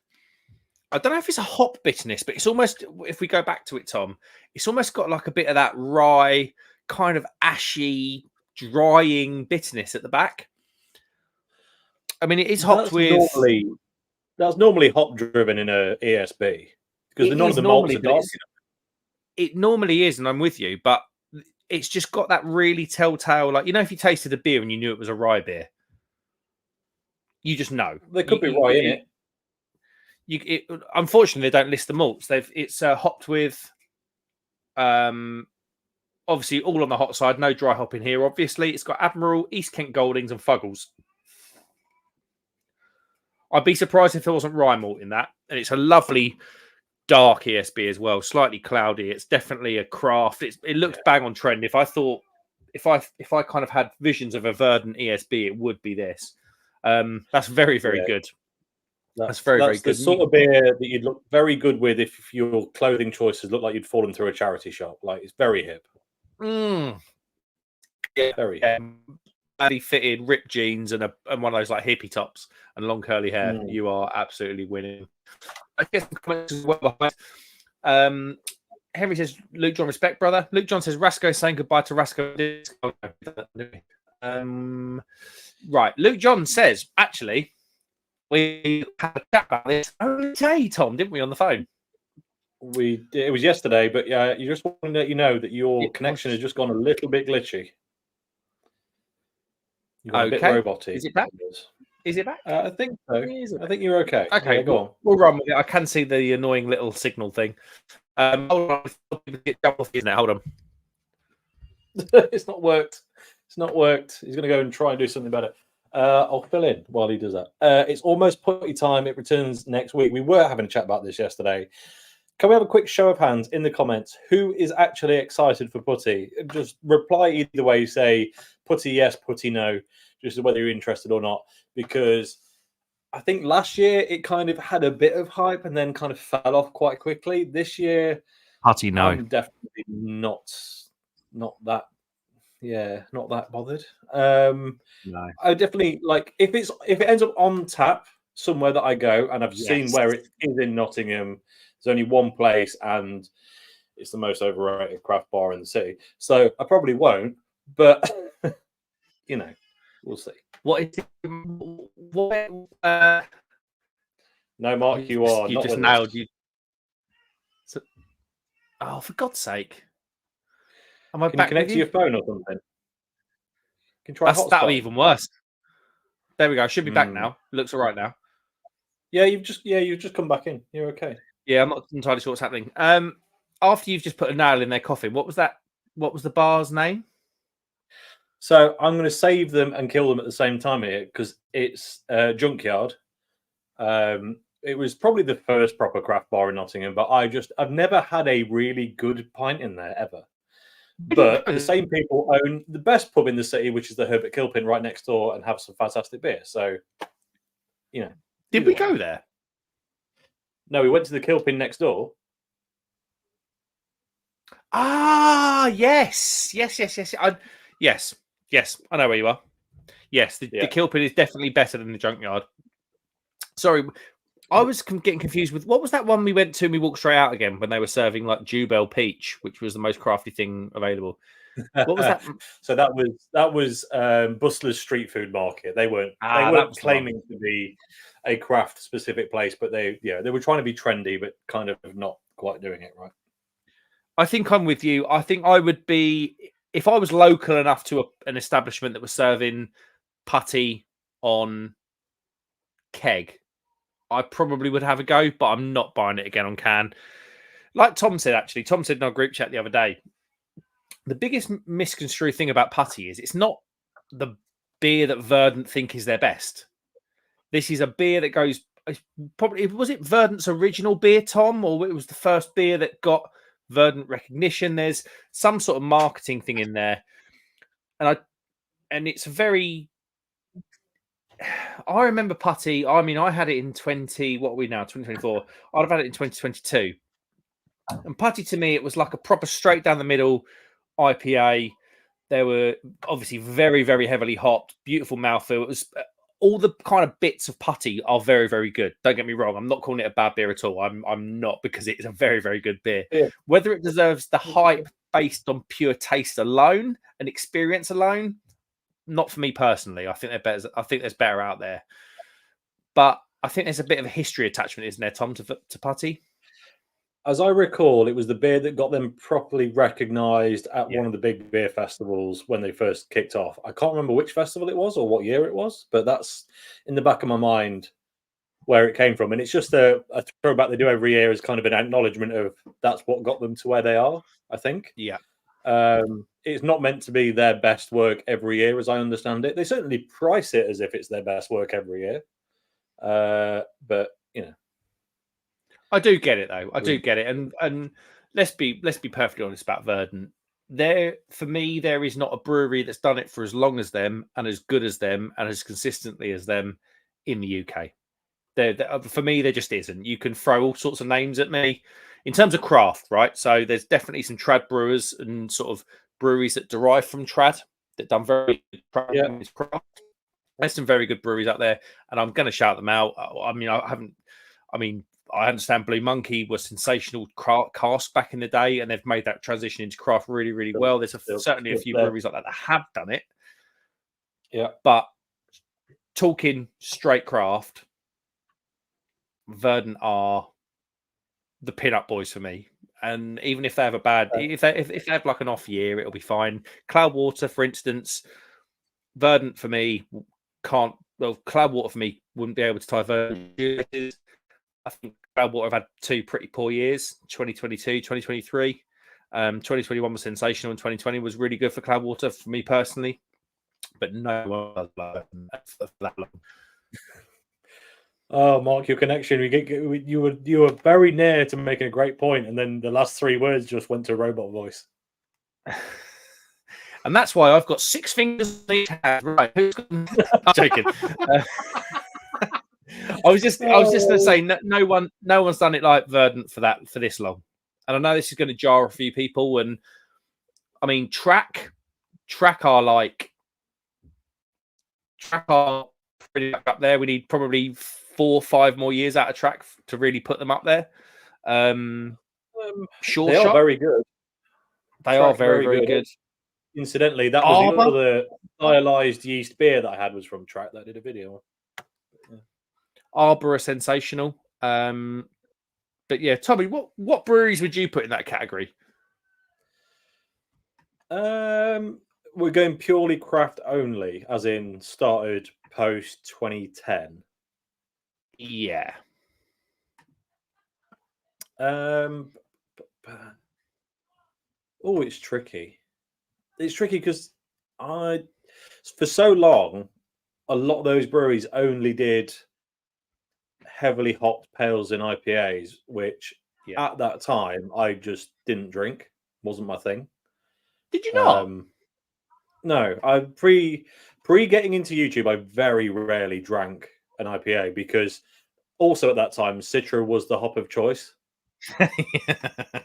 I don't know if it's a hop bitterness, but it's almost, if we go back to it, Tom, it's almost got like a bit of that rye, kind of ashy, drying bitterness at the back. I mean, it is hopped with...
That's normally hop driven in a ESB because none of the malts are dark.
It normally is, and I'm with you, but it's just got that really telltale, like, if you tasted a beer and you knew it was a rye beer, you just know.
There could be rye in it.
Unfortunately, they don't list the malts. It's hopped with, obviously, all on the hot side. No dry hop in here, obviously. It's got Admiral, East Kent Goldings, and Fuggles. I'd be surprised if there wasn't rye malt in that. And it's a lovely dark ESB as well, slightly cloudy. It's definitely a craft. It looks bang on trend. If I kind of had visions of a Verdant ESB, it would be this. That's very, very good. That's very good.
The sort of beer that you'd look very good with if your clothing choices look like you'd fallen through a charity shop. Like, it's very hip.
Yeah,
very hip.
Badly fitted ripped jeans and one of those like hippie tops and long curly hair. You are absolutely winning. I guess comments as well behind. Henry says, Luke John, respect, brother. Luke John says, Rasco saying goodbye to Rasco. Right. Luke John says, actually, we had a chat about this only today, Tom, didn't we, on the phone?
It was yesterday, but yeah, you just want to let you know that your connection has just gone a little bit glitchy. You're a bit roboty.
Is it back? Is it back?
I think so. I think you're okay.
Okay,
yeah, go on.
We'll run with it. I can see the annoying little signal thing. Hold on. Hold on.
It's not worked. It's not worked. He's going to go and try and do something better. I'll fill in while he does that. It's almost putty time. It returns next week. We were having a chat about this yesterday. Can we have a quick show of hands in the comments? Who is actually excited for putty? Just reply either way. Say putty yes, putty no, just whether you're interested or not. Because I think last year it kind of had a bit of hype and then kind of fell off quite quickly. This year,
putty no.
I'm definitely not that. Yeah, not that bothered. No. I definitely like if it ends up on tap somewhere that I go, and I've seen where it is in Nottingham. There's only one place, and it's the most overrated craft bar in the city. So I probably won't, but we'll see.
What is it?
No, Mark, you are.
You
not
just nailed you. So, oh, for God's sake! Am I
Can
back
you connect
with
to your phone or something? can try
That'll be
hotspot.
even worse. There we go. I should be back now. Looks all right now. There we go. I should be back now. Looks all right now.
Yeah, you've just come back in. You're okay.
Yeah, I'm not entirely sure what's happening. After you've just put a nail in their coffin, what was that? What was the bar's name?
So I'm going to save them and kill them at the same time here because it's Junkyard. It was probably the first proper craft bar in Nottingham, but I've never had a really good pint in there ever. But the same people own the best pub in the city, which is the Herbert Kilpin right next door, and have some fantastic beer. So,
Did we go there?
No, we went to the Kilpin next door.
Ah, yes. Yes. I know where you are. Yes, the Kilpin is definitely better than the Junkyard. Sorry, I was getting confused with what was that one we went to and we walked straight out again when they were serving like Jubel Peach, which was the most crafty thing available. What was that?
So that was Bustler's Street Food Market. They weren't claiming to be a craft specific place, but they were trying to be trendy, but kind of not quite doing it right.
I think I'm with you. I think I would be if I was local enough to an establishment that was serving putty on keg. I probably would have a go, but I'm not buying it again on can. Like Tom said, actually, Tom said in our group chat the other day, the biggest misconstrued thing about putty is it's not the beer that Verdant think is their best. This is a beer that goes probably was it Verdant's original beer, Tom, or it was the first beer that got Verdant recognition. There's some sort of marketing thing in there, and it's a very. I remember putty. I mean, I had it in 2024. I'd have had it in 2022. And putty to me, it was like a proper straight down the middle IPA. They were obviously very, very heavily hopped, beautiful mouthfeel. It was all the kind of bits of putty are very, very good. Don't get me wrong. I'm not calling it a bad beer at all. I'm not, because it is a very, very good beer.
Yeah.
Whether it deserves the hype based on pure taste alone and experience alone, not for me personally. I think there's better out there, but I think there's a bit of a history attachment, isn't there, Tom, to putty?
As I recall, it was the beer that got them properly recognised at one of the big beer festivals when they first kicked off. I can't remember which festival it was or what year it was, but that's in the back of my mind where it came from. And it's just a throwback they do every year as kind of an acknowledgement of that's what got them to where they are, I think.
Yeah.
It's not meant to be their best work every year, as I understand it. They certainly price it as if it's their best work every year. But,
I do get it though. I do get it, and let's be perfectly honest about Verdant. For me, there is not a brewery that's done it for as long as them, and as good as them, and as consistently as them in the UK. For me, there just isn't. You can throw all sorts of names at me in terms of craft, right? So there's definitely some trad brewers and sort of breweries that derive from trad that done very good craft. There's some very good breweries out there, and I'm going to shout them out. I understand Blue Monkey was sensational cask back in the day, and they've made that transition into craft really, really well. There's certainly a few breweries like that have done it.
Yeah.
But talking straight craft, Verdant are the pin-up boys for me. And even if they have if they have like an off year, it'll be fine. Cloudwater, for instance, Verdant for me Cloudwater for me wouldn't be able to tie Verdant. I think Cloudwater have had two pretty poor years, 2022, 2023. 2021 was sensational, and 2020 was really good for Cloudwater for me personally. But no one does for that long.
Oh, Mark, your connection. You were very near to making a great point, and then the last three words just went to robot voice.
And that's why I've got 6 fingers in each hand. Right? I'm joking. I was just going to say no one's done it like Verdant for this long, and I know this is going to jar a few people. And I mean, track are pretty up there. We need probably 4 or 5 more years out of track to really put them up there.
Sure, they are very good.
They are very, very good.
Incidentally, that was the other stylized yeast beer that I had was from Track that I did a video on.
Arbor are sensational. But yeah, Tommy, what breweries would you put in that category?
we're going purely craft only, as in started post 2010.
Yeah.
Oh, it's tricky. It's tricky because for so long, a lot of those breweries only did heavily hopped pales and IPAs, which at that time I just didn't drink. Wasn't my thing.
Did you not?
No, I pre getting into YouTube, I very rarely drank an IPA because also at that time Citra was the hop of choice.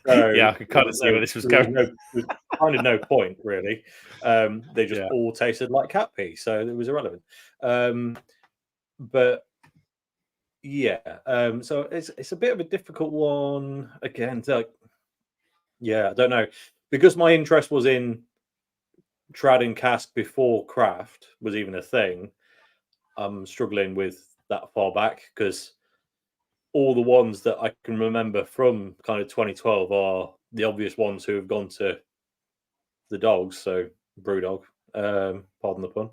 So
yeah, I could kind of see where this was going.
There was kind of no point really. They just all tasted like cat pee, so it was irrelevant. But yeah, so it's a bit of a difficult one again. I don't know, because my interest was in trad and cask before craft was even a thing. I'm struggling with that far back because all the ones that I can remember from kind of 2012 are the obvious ones who have gone to the dogs. So Brewdog, pardon the pun.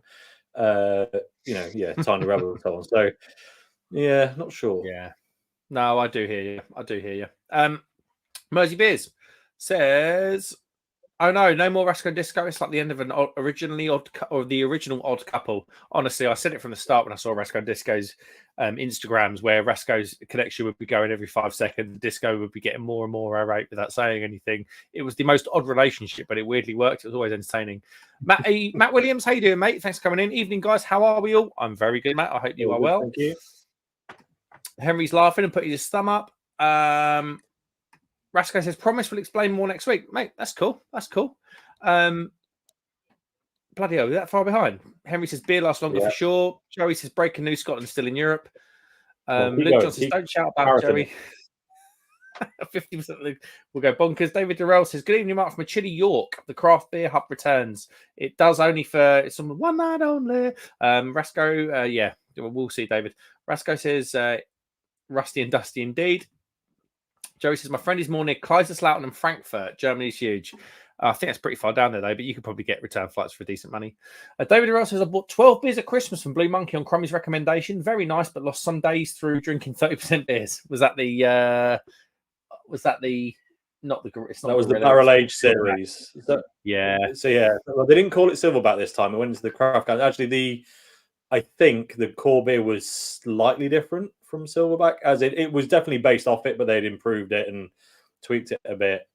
Tiny Rebel and so on. So yeah, not sure.
Yeah. No, I do hear you. Mersey Beers says, "Oh no more Rasco Disco. It's like the end of the original Odd Couple." Honestly, I said it from the start when I saw Rasco Disco's Instagrams, where Rasco's connection would be going every 5 seconds. Disco would be getting more and more irate without saying anything. It was the most odd relationship, but it weirdly worked. It was always entertaining. Matt Williams, how you doing, mate? Thanks for coming in. Evening, guys. How are we all? I'm very good, Matt. I hope you are well.
Thank you.
Henry's laughing and putting his thumb up. Rasco says, "Promise we'll explain more next week." Mate, that's cool. Bloody hell, that far behind. Henry says, "Beer lasts longer for sure." Joey says, "Breaking news, Scotland still in Europe." Luke Johnson says, "Don't shout about Joey." 50% will go bonkers. David Durrell says, "Good evening, Mark from a chilly York. The craft beer hub returns. It does only for some one night only." Rasco, we'll see, David. Rasco says, "Rusty and dusty indeed." Joey says, "My friend is more near Kaiserslautern and Frankfurt. Germany's huge." I think that's pretty far down there, though, but you could probably get return flights for decent money. David Earl says, "I bought 12 beers at Christmas from Blue Monkey on Crummy's recommendation. Very nice, but lost some days through drinking 30% beers." Was that the not the
that was the barrel age series.
Yeah.
So well, they didn't call it Silverback this time. It went into the craft can. Actually, I think the core beer was slightly different from Silverback, as it was definitely based off it, but they'd improved it and tweaked it a bit.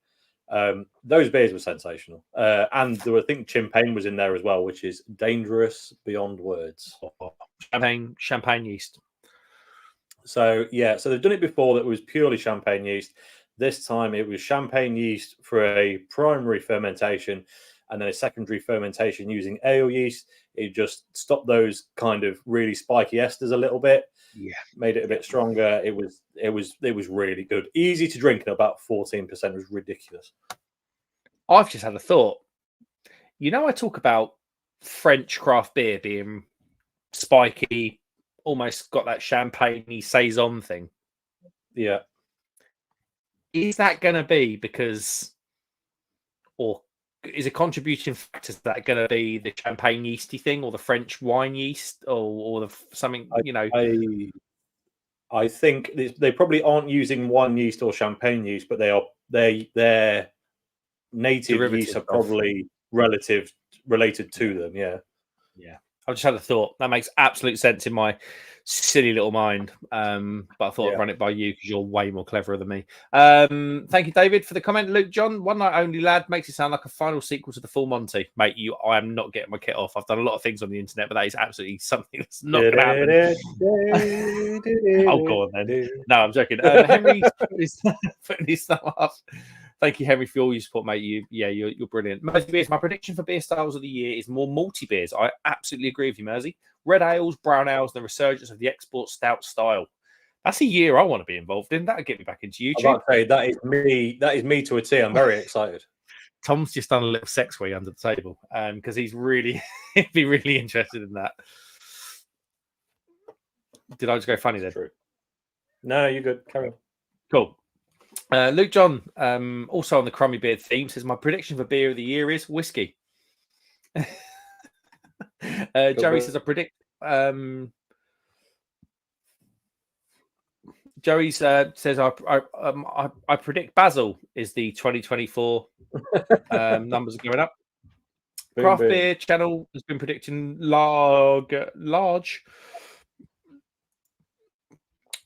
Those beers were sensational, and I think Champagne was in there as well, which is dangerous beyond words.
Champagne yeast.
So they've done it before. That was purely champagne yeast. This time it was champagne yeast for a primary fermentation, and then a secondary fermentation using ale yeast. It just stopped those kind of really spiky esters a little bit.
Yeah,
made it a bit stronger. It was really good. Easy to drink, and about 14% was ridiculous.
I've just had a thought. I talk about French craft beer being spiky, almost got that champagne-y saison thing.
Yeah.
Is that going to be because, or is a contributing factor to that going to be the champagne yeasty thing, or the French wine yeast, or something?
I think they probably aren't using wine yeast or champagne yeast, but their native yeast are probably related to them. Yeah.
I just had a thought. That makes absolute sense in my silly little mind. But I thought I'd run it by you because you're way more cleverer than me. Thank you, David, for the comment. Luke John, "One night only, lad," makes it sound like a final sequel to the Full Monty. Mate, I am not getting my kit off. I've done a lot of things on the internet, but that is absolutely something that's not going to happen. Oh, go on then. No, I'm joking. Henry putting his thumb up. Thank you, Henry, for all your support, mate. You're brilliant. Mersey Beers, my prediction for beer styles of the year is more malty beers. I absolutely agree with you, Mersey. Red ales, brown ales, and the resurgence of the export stout style. That's a year I want to be involved in. That'll get me back into YouTube.
I'm about to say, that is me. That is me to a T. I'm very excited.
Tom's just done a little sex way under the table because he'd be really interested in that. Did I just go funny there?
True. No, you're good. Carry on.
Cool. Luke John, also on the Crummy Beard theme, says, "My prediction for beer of the year is whiskey." Joey says, I predict. Joey says, I predict Basil is the 2024 numbers are going up. Craft Beer Channel has been predicting lager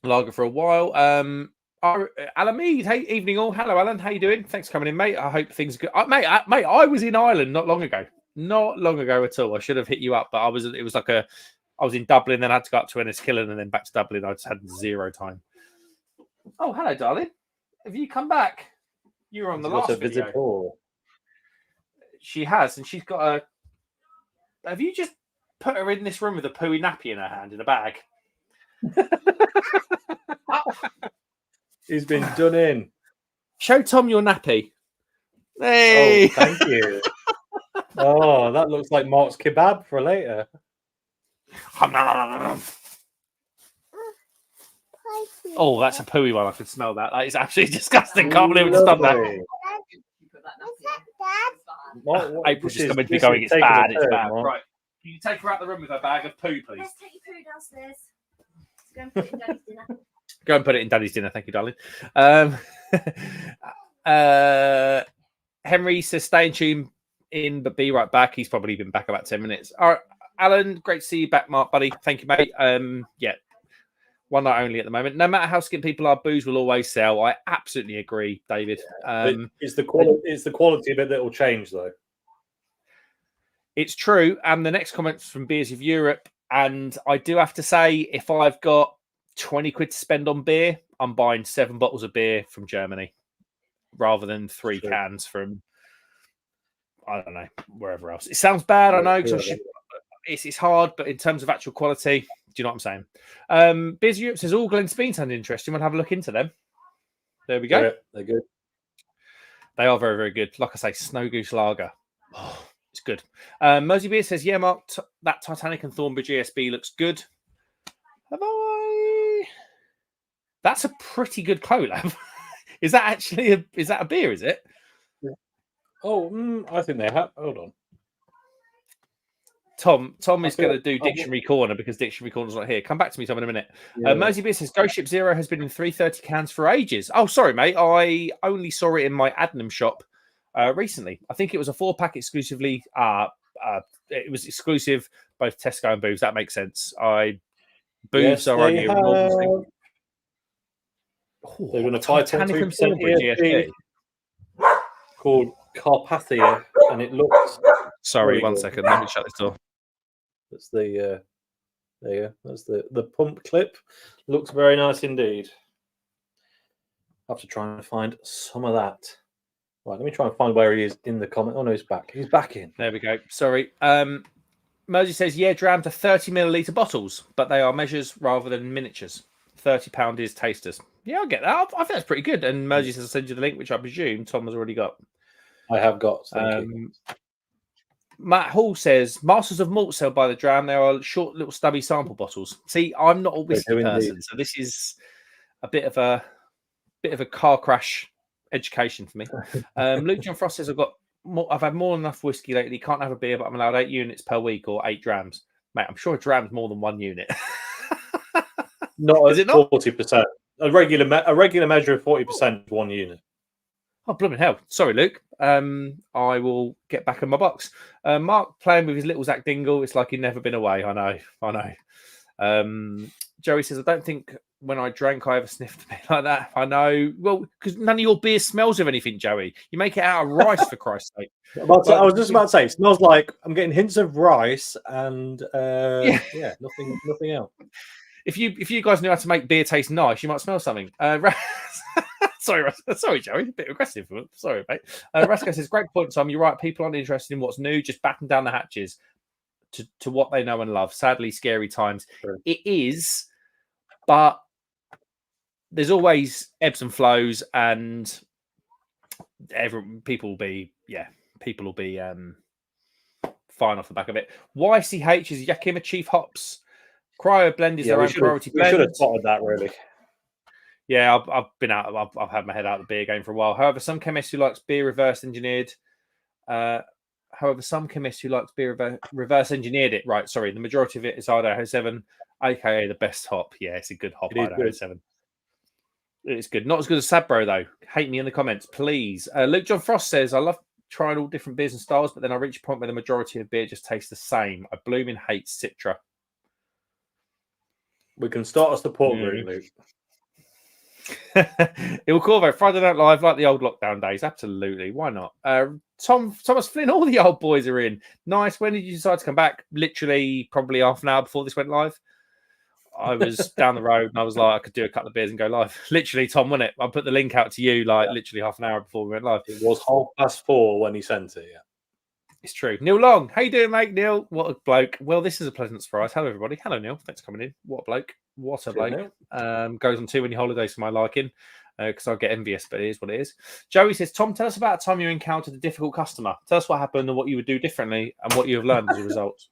for a while. Alan Mead, hey, evening all. Hello, Alan. How you doing? Thanks for coming in, mate. I hope things are good. Mate, I was in Ireland not long ago at all. I should have hit you up, but I was in Dublin, then I had to go up to Enniskillen and then back to Dublin. I just had zero time. Oh, hello, darling. Have you come back? You were on the last video. She has, and she's got a. Have you just put her in this room with a pooey nappy in her hand in a bag?
He's been done in.
Show Tom your nappy. Hey,
oh, thank you. Oh, that looks like Mark's kebab for later.
Oh, that's a pooey one. I can smell that. That is absolutely disgusting. Can't believe it's done that. April's just coming to be going, it's bad, it's bad. Right. Can you take her out the room with her bag of poo, please?
Let's take your poo downstairs. Go and put it in Daddy's dinner.
Go and put it in Daddy's dinner. Thank you, darling. Henry says, stay in tune in, but be right back. He's probably been back about 10 minutes. All right, Alan, great to see you back, Mark, buddy. Thank you, mate. Yeah, one night only at the moment. No matter how skint people are, booze will always sell. I absolutely agree, David.
It's the quality bit that will change, though.
It's true. And the next comment's from Beers of Europe. And I do have to say, if I've got 20 quid to spend on beer, I'm buying 7 bottles of beer from Germany rather than 3 cans from, I don't know, wherever else. It sounds bad, I know, because it's hard, but in terms of actual quality, do you know what I'm saying? Beers of Europe says, all Glen Speed sound interesting. We'll have a look into them. There we go.
Yeah, they're good.
They are very, very good. Like I say, Snow Goose Lager. Oh, it's good. Mersey Beer says, yeah, Mark, that Titanic and Thornbridge ESB looks good. Have I? That's a pretty good collab. Is that actually a beer, is it?
Yeah. Oh, I think they have. Hold on.
Tom is going to do Dictionary Corner because Dictionary Corner's not here. Come back to me, Tom, in a minute. Yeah. Mersey Beer says, Ghost Ship Zero has been in 330 cans for ages. Oh, sorry, mate. I only saw it in my Adnam shop recently. I think it was a 4-pack exclusively. It was exclusive, both Tesco and Booths. That makes sense. Booths are only a normal thing.
They're going to 5.3% ESB called Carpathia, and it looks.
Sorry, one second. Let me shut this door.
That's the there you go. That's the pump clip. Looks very nice indeed. I have to try and find some of that. Right, let me try and find where he is in the comment. Oh no, he's back. He's back in.
There we go. Sorry. Mersey says, yeah, dram to 30 milliliter bottles, but they are measures rather than miniatures. £30 is tasters. Yeah, I'll get that. I think that's pretty good. And Mersey says, I'll send you the link, which I presume Tom has already got.
I have got. Thank you.
Matt Hall says, Masters of Malt sell by the dram. There are short little stubby sample bottles. See, I'm not a whiskey person, so this is a bit of a car crash education for me. Luke John Frost says, I've had more than enough whiskey lately. Can't have a beer, but I'm allowed 8 units per week or 8 drams. Mate, I'm sure a dram's more than 1 unit.
Not is it not 40%? A regular measure of 40% is 1 unit.
Oh, blooming hell. Sorry, Luke. I will get back in my box. Mark playing with his little Zach Dingle. It's like he'd never been away. I know. Joey says, I don't think when I drank, I ever sniffed a bit like that. I know. Well, because none of your beer smells of anything, Joey. You make it out of rice, for Christ's sake.
I was just about to say, it smells like I'm getting hints of rice and nothing else.
If you guys knew how to make beer taste nice, you might smell something. Sorry, Joey, a bit aggressive. Sorry, mate. Rasco says, great point, Tom. You're right. People aren't interested in what's new. Just batten down the hatches to what they know and love. Sadly, scary times. Sure. It is, but there's always ebbs and flows, and people will be fine off the back of it. YCH is Yakima Chief Hops. Cryo blend is their own priority blend.
We should have spotted that, really.
Yeah, I've been out. I've had my head out of the beer game for a while. However, some chemist who likes beer reverse engineered However, some chemists who like to be reverse engineered it. Right, sorry, the majority of it is Idaho 7, aka the best hop. Yeah, it's a good hop,
It is
Idaho
good.
7. It's good. Not as good as Sabro, though. Hate me in the comments, please. Luke John Frost says, I love trying all different beers and styles, but then I reach a point where the majority of beer just tastes the same. I blooming hate Citra.
We can start a support group, Luke.
It will call though Friday Night Live like the old lockdown days. Absolutely, why not? Thomas Flynn, all the old boys are in. Nice. When did you decide to come back? Literally, probably half an hour before this went live. I was down the road and I was like, I could do a couple of beers and go live. Literally, Tom, wasn't it? I put the link out to you literally half an hour before we went live.
It was 4:30 when he sent it. Yeah,
it's true. Neil Long, how you doing, mate? Neil, what a bloke. Well, this is a pleasant surprise. Hello, everybody. Hello, Neil. Thanks for coming in. What a bloke. What a bloke. Goes on too many holidays for my liking because I get envious, but it is what it is. Joey says, Tom, tell us about a time you encountered a difficult customer. Tell us what happened and what you would do differently and what you have learned as a result.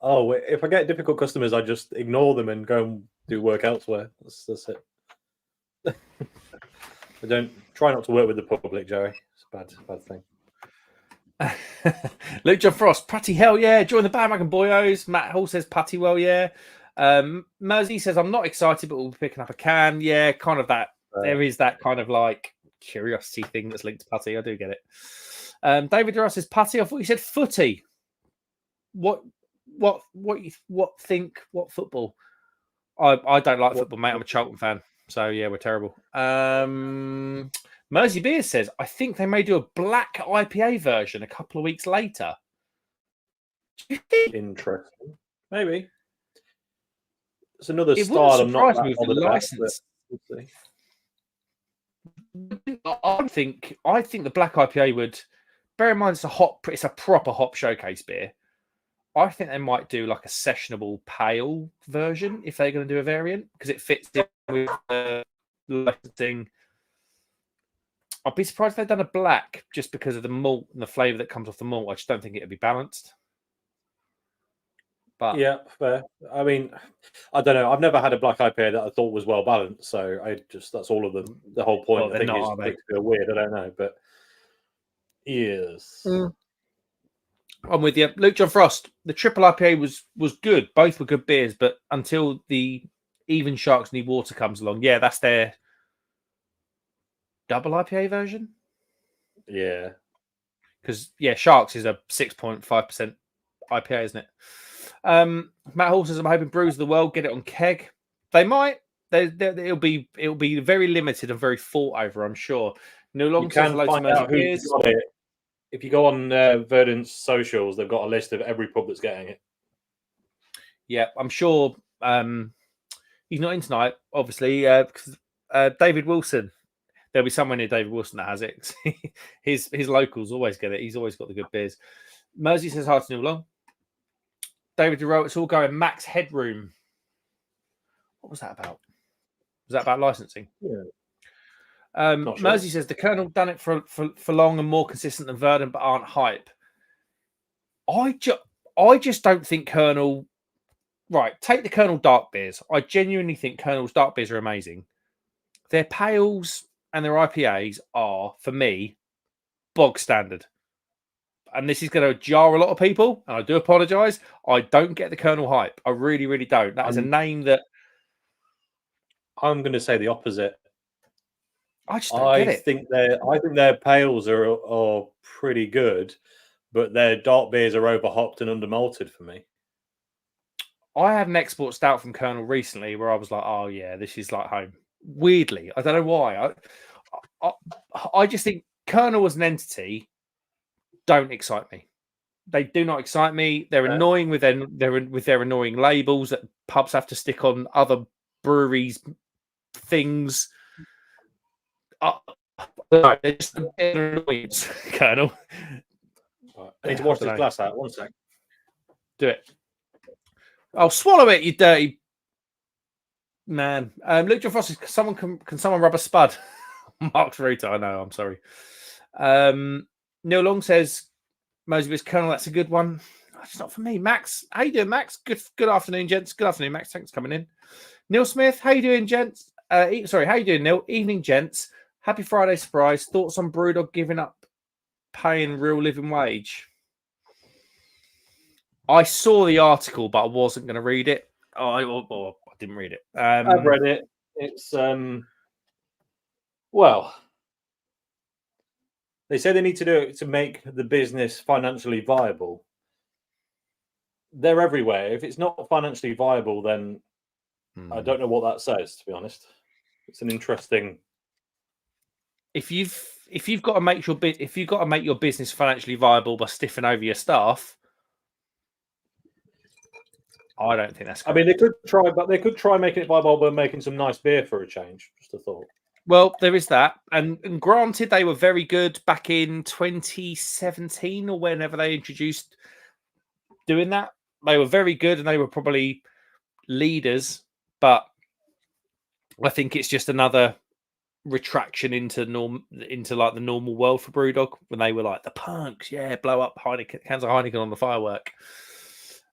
Oh, if I get difficult customers, I just ignore them and go and do work elsewhere. That's it. I don't try not to work with the public, Joey. It's a bad thing.
Luke John Frost, Putty, hell yeah. Join the bandwagon, boyos. Matt Hall says, Putty, well, yeah. Mersey says, I'm not excited, but we'll be picking up a can. Yeah, kind of that. There is that kind of like curiosity thing that's linked to Putty. I do get it. David Ross says, Putty, I thought you said footy. What football? I don't like football, mate. I'm a Charlton fan. So, yeah, we're terrible. Mersey Beers says, I think they may do a black IPA version a couple of weeks later.
Interesting. Maybe. It's another
It
style I'm not
that bothered about. I think the black IPA would, bear in mind it's a proper hop showcase beer. I think they might do like a sessionable pale version if they're going to do a variant because it fits in with the licensing. I'd be surprised if they'd done a black just because of the malt and the flavour that comes off the malt. I just don't think it'd be balanced. But
yeah, fair. I mean, I don't know. I've never had a black IPA that I thought was well balanced. So that's all of the whole point.
Well,
I think
not,
is to feel weird. I don't know, but yes.
I'm with you. Luke John Frost, the triple IPA was good. Both were good beers, but until the Even Sharks Need Water comes along, yeah, that's their double IPA version.
Yeah.
Because, yeah, Sharks is a 6.5% IPA, isn't it? Matt Hall says, I'm hoping Brews of the World get it on keg. They might. It'll be very limited and very fought over, I'm sure. No Long says, hello to Mersey Beers.
If you go on Verdant's socials, they've got a list of every pub that's getting it.
Yeah, I'm sure he's not in tonight, obviously, because David Wilson. There'll be someone near David Wilson that has it. his locals always get it. He's always got the good beers. Mersey says, hi to Neil Long. David DeRoe, it's all going max headroom. What was that about? Was that about licensing?
Yeah.
Mersey says the Colonel done it for long and more consistent than Verdant, but aren't hype. I just don't think Colonel. Right, take the Colonel dark beers. I genuinely think Colonel's dark beers are amazing. Their pales and their IPAs are, for me, bog standard. And this is going to jar a lot of people, and I do apologise. I don't get the Colonel hype. I really, really don't. That is a name that
I'm going to say the opposite.
I just don't get it.
I think their pales are pretty good, but their dark beers are overhopped and undermalted for me.
I had an export stout from Colonel recently where I was like, oh yeah, this is like home. Weirdly, I don't know why. I just think Colonel as an entity don't excite me. They do not excite me. They're annoying with their annoying labels that pubs have to stick on other breweries' things. They're just a bit of annoyance, Colonel.
I need to wash this glass out. 1 sec.
Do it. I'll swallow it, you dirty man. Luke John Frost, can someone rub a spud? Mark's Ruta, I know, I'm sorry. Neil Long says, Mosby's Colonel, that's a good one. It's not for me. Max, how you doing, Max? Good afternoon, gents. Good afternoon, Max. Thanks for coming in. Neil Smith, how you doing, gents? How you doing, Neil? Evening, gents. Happy Friday surprise. Thoughts on Brewdog giving up paying real living wage. I saw the article, but I wasn't going to read it. I didn't read it.
I've read it. It's well, they say they need to do it to make the business financially viable. They're everywhere. If it's not financially viable, then I don't know what that says. To be honest, it's an interesting.
If you've got to make your business financially viable by stiffing over your staff, I don't think that's correct.
I mean, they could try making it viable by making some nice beer for a change. Just a thought.
Well, there is that, and granted, they were very good back in 2017 or whenever they introduced doing that. They were very good, and they were probably leaders. But I think it's just another retraction into like the normal world for Brewdog when they were like the punks, blow up cans of Heineken on the firework.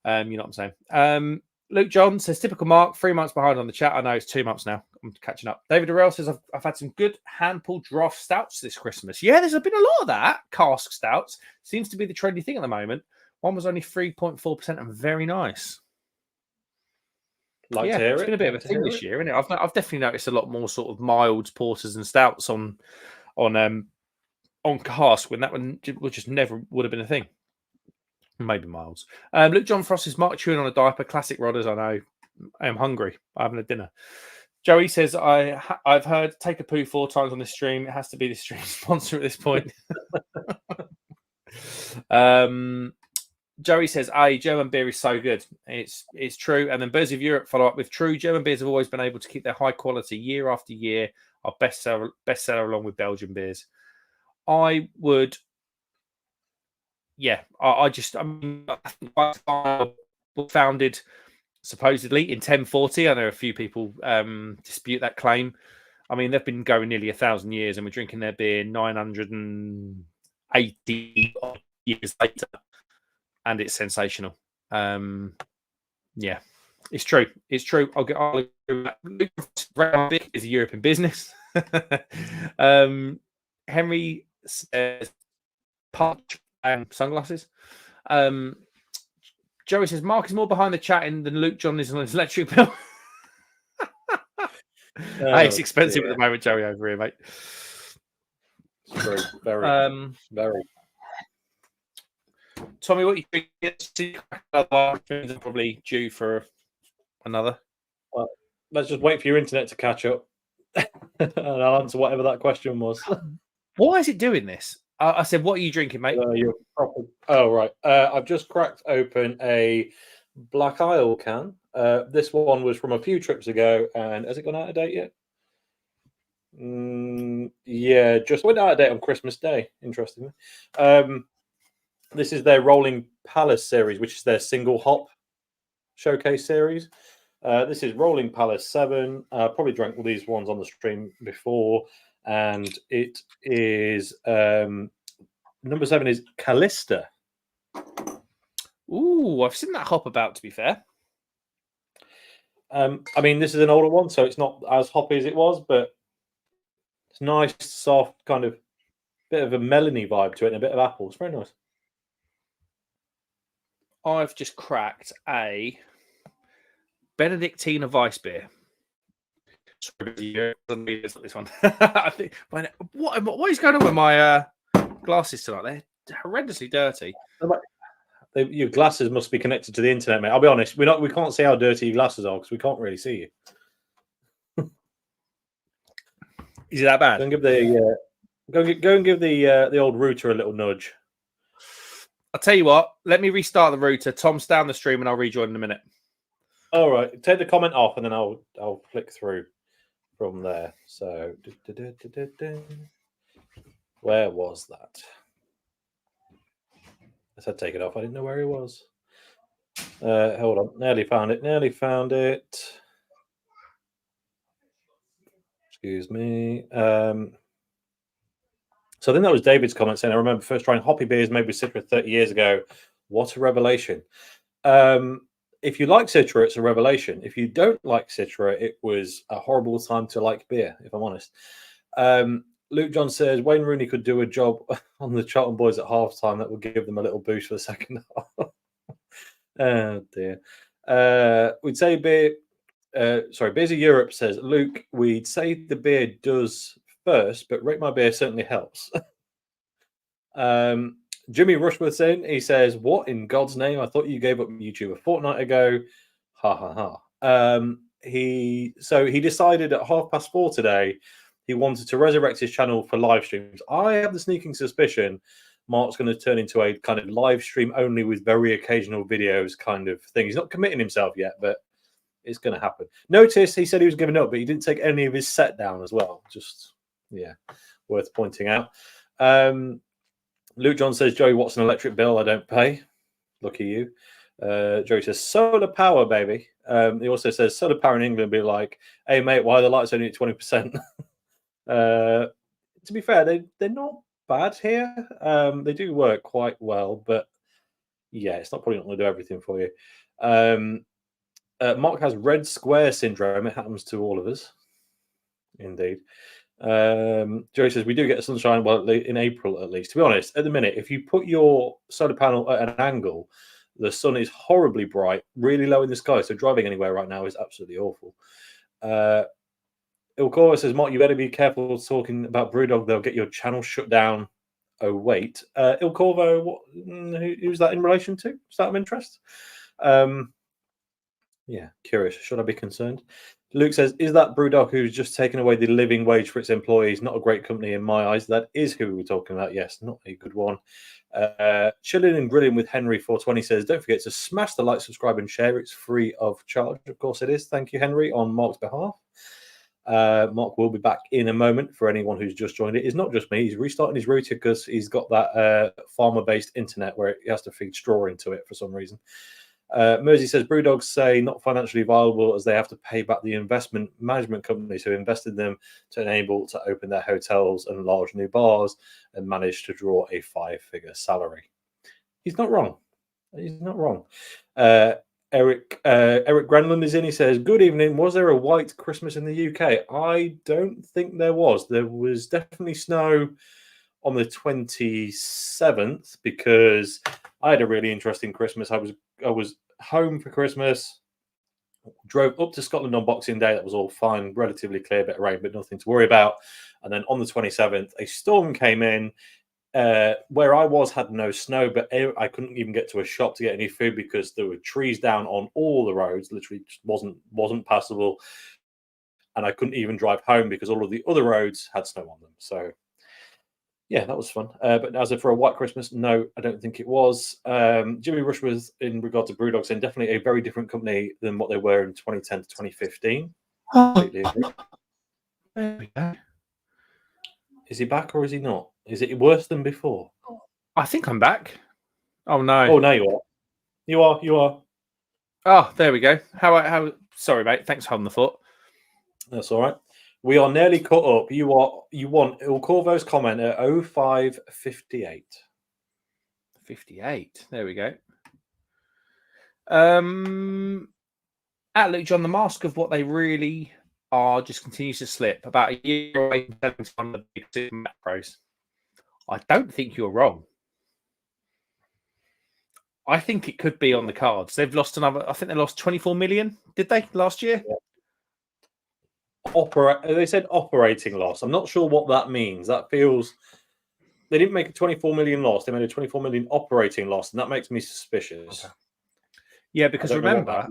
You know what I'm saying? Luke John says, typical Mark, 3 months behind on the chat. I know it's 2 months now. I'm catching up. David Durrell says, I've had some good hand-pulled draft stouts this Christmas. Yeah, there's been a lot of that. Cask stouts. Seems to be the trendy thing at the moment. One was only 3.4% and very nice.
To hear
it's been a bit of a thing this year, isn't it? I've definitely noticed a lot more sort of mild porters and stouts on cask when that one just never would have been a thing. Maybe miles. Luke John Frost is Mark chewing on a diaper. Classic Rodders. I know. I am hungry. I haven't had dinner. Joey says, I've heard take a poo 4 times on this stream. It has to be the stream sponsor at this point. Joey says, German beer is so good. It's true. And then Beers of Europe follow up with true. German beers have always been able to keep their high quality year after year. Our bestseller along with Belgian beers. I would... Yeah, I think founded supposedly in 1040. I know a few people dispute that claim. I mean, they've been going nearly 1,000 years, and we're drinking their beer 980 years later, and it's sensational. Yeah, it's true. It's true. I'll agree with that. Is a European business. Henry says, punch. Sunglasses. Joey says Mark is more behind the chatting than Luke John is on his electric bill. It's expensive at the moment, Joey, over here, mate.
Very, very.
Tommy, what you think? Probably due for another.
Well, let's just wait for your internet to catch up, and I'll answer whatever that question was.
Why is it doing this? I said, what are you drinking, mate?
Oh, right. I've just cracked open a Black Isle can. This one was from a few trips ago, and has it gone out of date yet? Yeah, just went out of date on Christmas Day, interestingly. This is their Rolling Palace series, which is their single hop showcase series. This is Rolling Palace 7. Probably drank all these ones on the stream before. And it is number 7 is Callista.
Ooh, I've seen that hop about, to be fair.
I mean, this is an older one, so it's not as hoppy as it was, but it's nice, soft, kind of bit of a melony vibe to it and a bit of apple. It's very nice.
I've just cracked a Benedictine Weiss beer. Sorry, this one. I think, what is going on with my glasses tonight? They're horrendously dirty.
Your glasses must be connected to the internet, mate. I'll be honest. We can't see how dirty your glasses are because we can't really see you.
Is it that bad?
Go and give the old router a little nudge.
I'll tell you what. Let me restart the router. Tom's down the stream, and I'll rejoin in a minute.
All right. Take the comment off, and then I'll flick through from there. So, where was that? I said take it off. I didn't know where he was. Hold on. Nearly found it. Excuse me. So I think that was David's comment saying, I remember first trying hoppy beers made with Citra 30 years ago. What a revelation. If you like Citra, it's a revelation. If you don't like Citra, it was a horrible time to like beer, if I'm honest. Luke John says Wayne Rooney could do a job on the Charlton boys at halftime that would give them a little boost for the second half. Oh dear. We'd say beer. Beers of Europe says Luke. We'd say the beer does first, but rate my beer certainly helps. Jimmy Rushworth's in. He says, "What in God's name? I thought you gave up YouTube a fortnight ago." Ha ha ha. He decided at 4:30 today he wanted to resurrect his channel for live streams. I have the sneaking suspicion Mark's going to turn into a kind of live stream only with very occasional videos kind of thing. He's not committing himself yet, but it's going to happen. Notice he said he was giving up, but he didn't take any of his set down as well. Just, yeah, worth pointing out. Luke John says, Joey, what's an electric bill I don't pay? Lucky you. Joey says, solar power, baby. He also says, solar power in England would be like, hey, mate, why are the lights only at 20%? To be fair, they're not bad here. They do work quite well, but yeah, it's probably not going to do everything for you. Mark has red square syndrome. It happens to all of us. Indeed. Joey says we do get sunshine, well, in April at least. To be honest, at the minute, if you put your solar panel at an angle, the sun is horribly bright, really low in the sky. So driving anywhere right now is absolutely awful. Ilkora says, Mark, you better be careful talking about Brewdog. They'll get your channel shut down. Oh, wait. Ilkora, who's that in relation to? Is that of interest? Yeah, curious. Should I be concerned? Luke says, is that Brewdog who's just taken away the living wage for its employees? Not a great company in my eyes. That is who we're talking about. Yes, not a good one. Chilling and Grilling with Henry 420 says, don't forget to smash the like, subscribe, and share. It's free of charge. Of course it is. Thank you, Henry, on Mark's behalf. Mark will be back in a moment for anyone who's just joined it. It's not just me. He's restarting his router because he's got that farmer-based internet where he has to feed straw into it for some reason. Mersey says, Brewdogs say not financially viable as they have to pay back the investment management companies who invested in them to enable to open their hotels and large new bars and manage to draw a 5-figure salary. He's not wrong. He's not wrong. Eric Granlund is in. He says, good evening. Was there a white Christmas in the UK? I don't think there was. There was definitely snow on the 27th because I had a really interesting Christmas. I was home for Christmas, drove up to Scotland on Boxing Day. That was all fine, relatively clear, bit of rain, but nothing to worry about. And then on the 27th, a storm came in. Where I was had no snow, but I couldn't even get to a shop to get any food because there were trees down on all the roads. Literally just wasn't passable, and I couldn't even drive home because all of the other roads had snow on them. So yeah, that was fun. But as for a white Christmas, no, I don't think it was. Jimmy Rush was, in regard to Brewdog, saying definitely a very different company than what they were in 2010 to 2015. Completely agree.
There we go.
Is he back or is he not? Is it worse than before?
I think I'm back. Oh no!
Oh, now you are. You are.
Oh, there we go. How? Sorry, mate. Thanks for holding the fort.
That's all right. We are nearly caught up. You want Il Corvo's comment at 05:58.
58. There we go. At Luke John, the mask of what they really are just continues to slip. About a year away from one of the big macros. I don't think you're wrong. I think it could be on the cards. They've lost another. I think they lost 24 million. Did they last year?
Yeah. They said operating loss. I'm not sure what that means. That feels they didn't make a 24 million loss. They made a 24 million operating loss, and that makes me suspicious.
Okay. Yeah, because remember,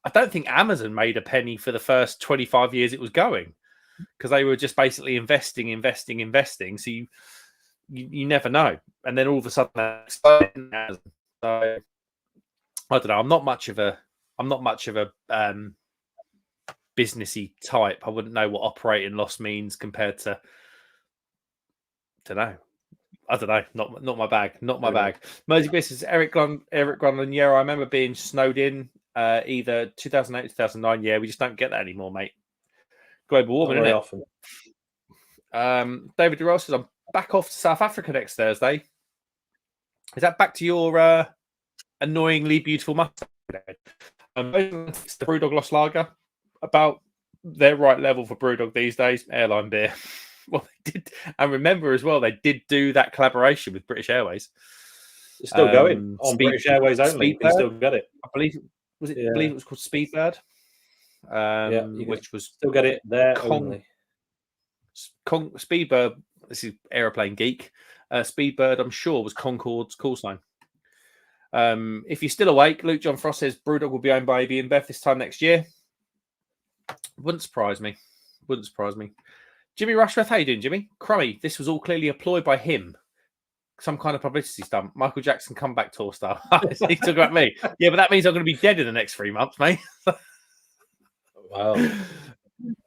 I don't think Amazon made a penny for the first 25 years it was going because they were just basically investing. So you never know, and then all of a sudden that exploded. So I don't know. I'm not much of a businessy type. I wouldn't know what operating loss means compared to. I don't know. Not my bag. Not my bag. Mersey business. Eric Grunland. Yeah, I remember being snowed in either 2008, 2009. Yeah, we just don't get that anymore, mate. Global warming, isn't it? Often. David DeRoss says, I'm back off to South Africa next Thursday. Is that back to your annoyingly beautiful mustache? The Brewdog Lost Lager, about their right level for Brewdog these days. Airline beer. Well, they did, and remember as well, they did do that collaboration with British Airways.
It's still going on British Airways only. You can still get it.
I believe was it. I believe it was called Speedbird.
Yeah,
Which was
still get it there only.
Speedbird. This is Aeroplane Geek. Speedbird, I'm sure, was Concorde's call sign. If you're still awake, Luke John Frost says Brewdog will be owned by AB InBev this time next year. Wouldn't surprise me. Wouldn't surprise me. Jimmy Rushworth, how you doing, Jimmy? Crummy, this was all clearly a ploy by him. Some kind of publicity stunt. Michael Jackson comeback tour star. He talking about me. Yeah, but that means I'm going to be dead in the next 3 months, mate.
Wow.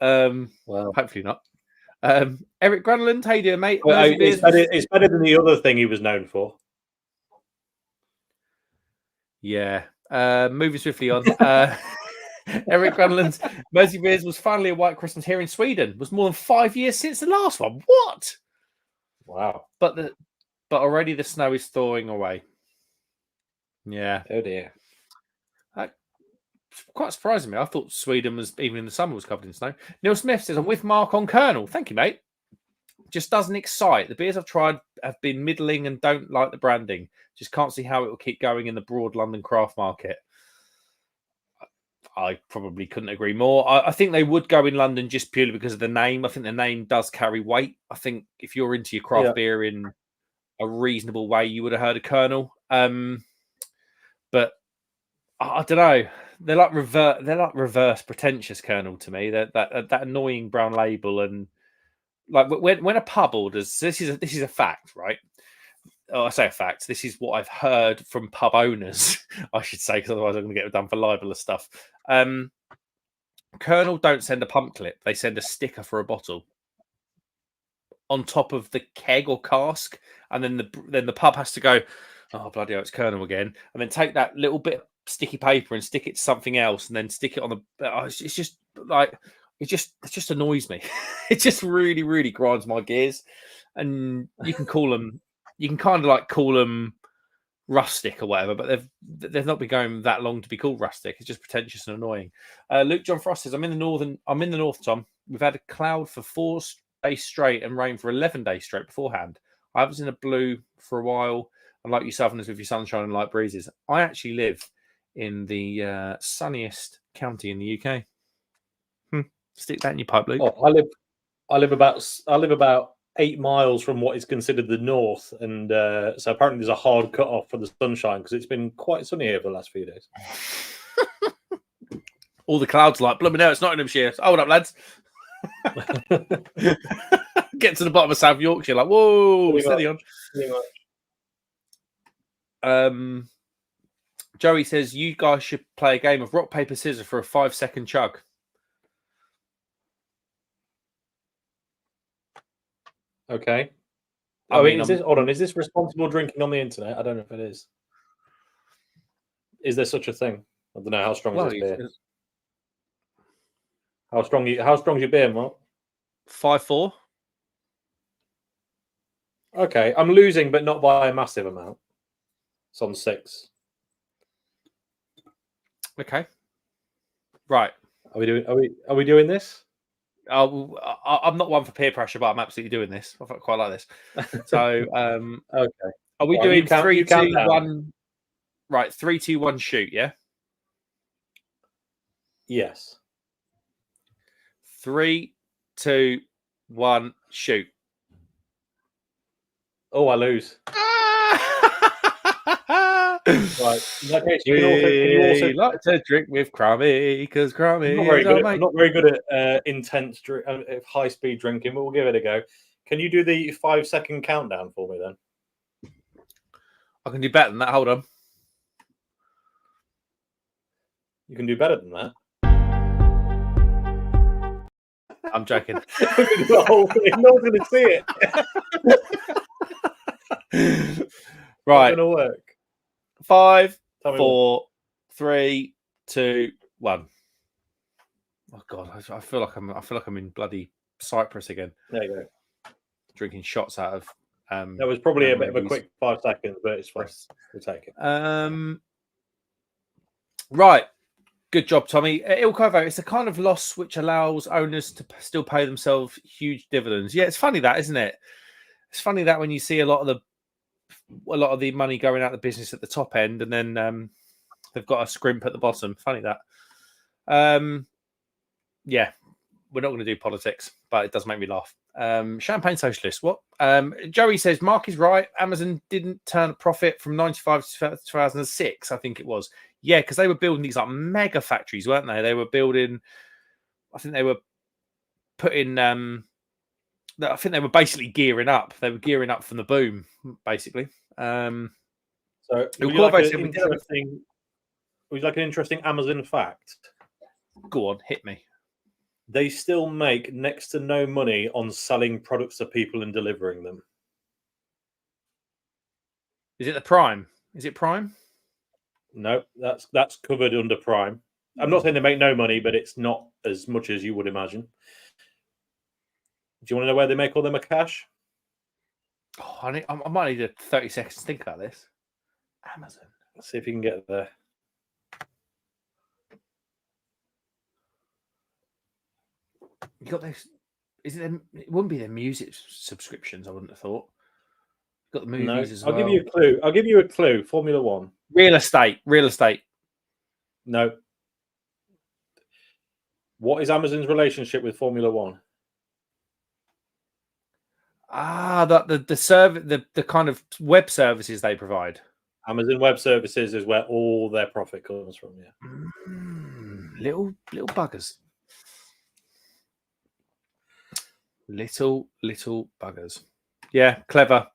Well, hopefully not. Eric Grunland, how you doing, mate?
Well, it's better than the other thing he was known for.
Yeah. Moving swiftly on. Eric Grunland, Mersey Beers was finally a White Christmas here in Sweden. It was more than 5 years since the last one. What?
Wow.
But already the snow is thawing away. Yeah.
Oh dear.
Quite surprising me. I thought Sweden was, even in the summer, was covered in snow. Neil Smith says, I'm with Mark on Colonel. Thank you, mate. Just doesn't excite. The beers I've tried have been middling and don't like the branding. Just can't see how it will keep going in the broad London craft market. I probably couldn't agree more. I think they would go in London just purely because of the name. I think the name does carry weight. I think if you're into your craft beer in a reasonable way, you would have heard of Colonel. But I don't know. They're like reverse pretentious Colonel to me. That annoying brown label, and like when a pub orders, this is a fact, right? Oh, I say a fact. This is what I've heard from pub owners, I should say, because otherwise I'm going to get done for libelous stuff. Colonel don't send a pump clip; they send a sticker for a bottle on top of the keg or cask, and then the pub has to go, oh bloody hell, it's Colonel again, and then take that little bit of sticky paper and stick it to something else, and then stick it on the. It's just like it just annoys me. It just really, really grinds my gears. And you can call them. You can kind of like call them rustic or whatever, but they've not been going that long to be called rustic. It's just pretentious and annoying. Luke John Frost says, I'm in the north, Tom. We've had a cloud for 4 days straight and rain for 11 days straight beforehand. I haven't seen a blue for a while. And like you southerners with your sunshine and light breezes, I actually live in the sunniest county in the UK. Stick that in your pipe, Luke.
Oh, I live about 8 miles from what is considered the north, and so apparently there's a hard cut off for the sunshine because it's been quite sunny here for the last few days.
All the clouds like blooming hell, it's Nottinghamshire. Hold up, lads. Get to the bottom of South Yorkshire, like whoa, steady on. Joey says you guys should play a game of rock paper scissors for a 5-second chug.
Okay. Is this responsible drinking on the internet? I don't know if it is. Is there such a thing? I don't know how strong is this beer. How strong's your beer, Mark?
5-4.
Okay, I'm losing, but not by a massive amount. It's on 6.
Okay. Right.
Are we doing this?
I'm not one for peer pressure, but I'm absolutely doing this. I quite like this. So,
okay.
Are we doing 3, 2, 1? Right, 3, 2, 1, shoot. Yeah.
Yes.
3, 2, 1, shoot.
Oh, I lose. Right. In that case, can you also
like to drink with Crummy because Crummy.
I'm not very good at intense, high speed drinking, but we'll give it a go. Can you do the 5-second countdown for me then?
I can do better than that. Hold on.
You can do better than that.
I'm joking.
The whole thing. No one's going to see it.
Right.
It's going to work.
5, 4, 3, 2, 1. Oh God, I feel like I'm in bloody Cyprus again.
There you go.
Drinking shots out of.
That was probably a bit of a quick 5 seconds, but it's fine. We'll take it.
Right. Good job, Tommy. Ilkovo, it's a kind of loss which allows owners to still pay themselves huge dividends. Yeah, it's funny that, isn't it? It's funny that when you see a lot of the money going out of the business at the top end, and then they've got a scrimp at the bottom. Funny that. Yeah, we're not going to do politics, but it does make me laugh. Champagne Socialist. What? Joey says Mark is right. Amazon didn't turn a profit from 95 to 2006, I think it was. Yeah, because they were building these like mega factories, weren't they? They were building. I think they were putting. I think they were basically gearing up. They were gearing up from the boom, basically.
So, would you like an interesting Amazon fact?
Go on, hit me.
They still make next to no money on selling products to people and delivering them.
Is it the Prime? Is it Prime?
No, that's covered under Prime. I'm not saying they make no money, but it's not as much as you would imagine. Do you want to know where they make all their cash?
Oh, I might need 30 seconds to think about this. Amazon.
Let's see if you can get there.
You got this? Is it? It wouldn't be their music subscriptions. I wouldn't have thought. Got the movies as well.
I'll give you a clue. I'll give you a clue. Formula One.
Real estate. Real estate.
No. What is Amazon's relationship with Formula One?
The kind of web services they provide.
Amazon Web Services is where all their profit comes from. Yeah.
Little buggers. Little buggers. Yeah, clever.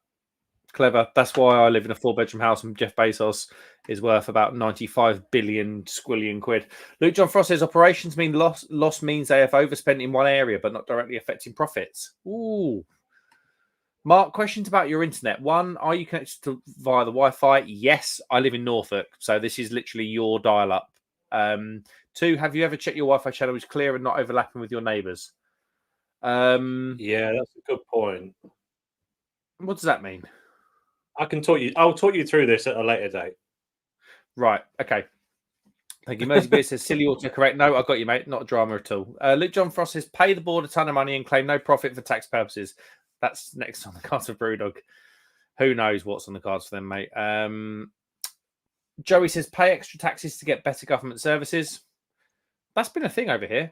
That's why I live in a 4-bedroom house and Jeff Bezos is worth about 95 billion squillion quid. Luke John Frost says operations mean loss. Loss means they have overspent in one area, but not directly affecting profits. Ooh. Mark, questions about your internet. One, are you connected via the Wi-Fi? Yes, I live in Norfolk, so this is literally your dial-up. Two, have you ever checked your Wi-Fi channel is clear and not overlapping with your neighbours?
Yeah, that's a good point.
What does that mean?
I'll talk you through this at a later date.
Right. Okay. Thank you. Mosey Beer says silly autocorrect. No, I got you, mate. Not a drama at all. Luke John Frost says pay the board a ton of money and claim no profit for tax purposes. That's next on the cards for Brewdog. Who knows what's on the cards for them, mate? Joey says pay extra taxes to get better government services. That's been a thing over here.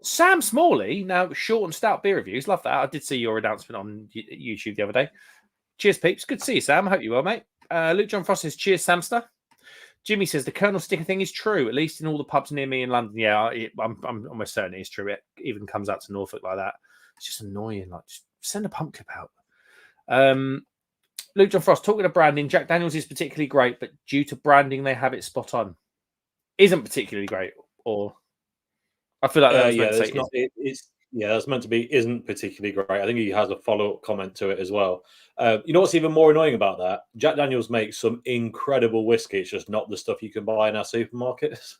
Sam Smalley, now short and stout beer reviews. Love that. I did see your announcement on YouTube the other day. Cheers, peeps. Good to see you, Sam. I hope you're well, mate. Luke John Frost says, cheers, Samster. Jimmy says, the Colonel sticker thing is true, at least in all the pubs near me in London. Yeah, I'm almost certain it is true. It even comes out to Norfolk like that. It's just annoying. Like, just send a pump clip out. Luke John Frost, talking of branding, Jack Daniels is particularly great, but due to branding, they have it spot on. Isn't particularly great, or I feel like that was meant to say
that's meant to be isn't particularly great. I think he has a follow-up comment to it as well. You know what's even more annoying about that? Jack Daniels makes some incredible whiskey. It's just not the stuff you can buy in our supermarkets.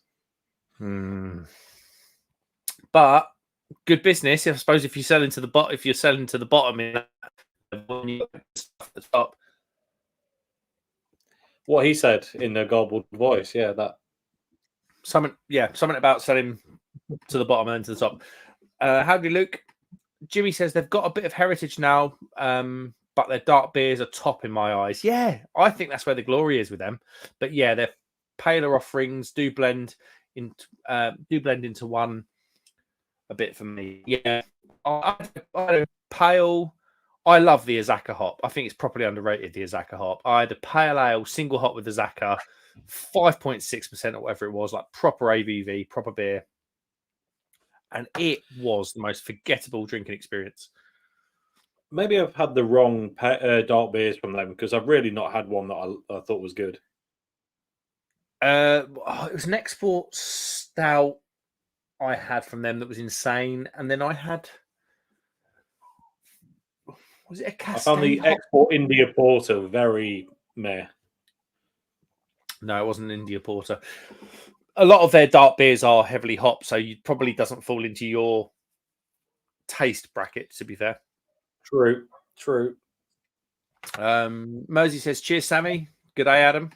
But good business, I suppose. If you're selling to the bottom in the top.
What he said in a garbled voice,
something about selling to the bottom and then to the top. Howdy, Luke. Jimmy says they've got a bit of heritage now, but their dark beers are top in my eyes. Yeah, I think that's where the glory is with them. But yeah, their paler offerings do blend into one a bit for me. Yeah, I pale. I love the Azaka hop. I think it's properly underrated, the Azaka hop. I had a pale ale, single hop with Azaka, 5.6% or whatever it was, like proper ABV, proper beer. And it was the most forgettable drinking experience.
Maybe I've had the wrong dark beers from them because I've really not had one that I thought was good.
It was an export stout I had from them that was insane. And then I had... Was it a Castaigne?
I found the export India Porter very meh.
No, it wasn't an India Porter. A lot of their dark beers are heavily hopped, so it probably doesn't fall into your taste bracket, to be fair.
True.
Mosey says, cheers, Sammy. Good day, Adam.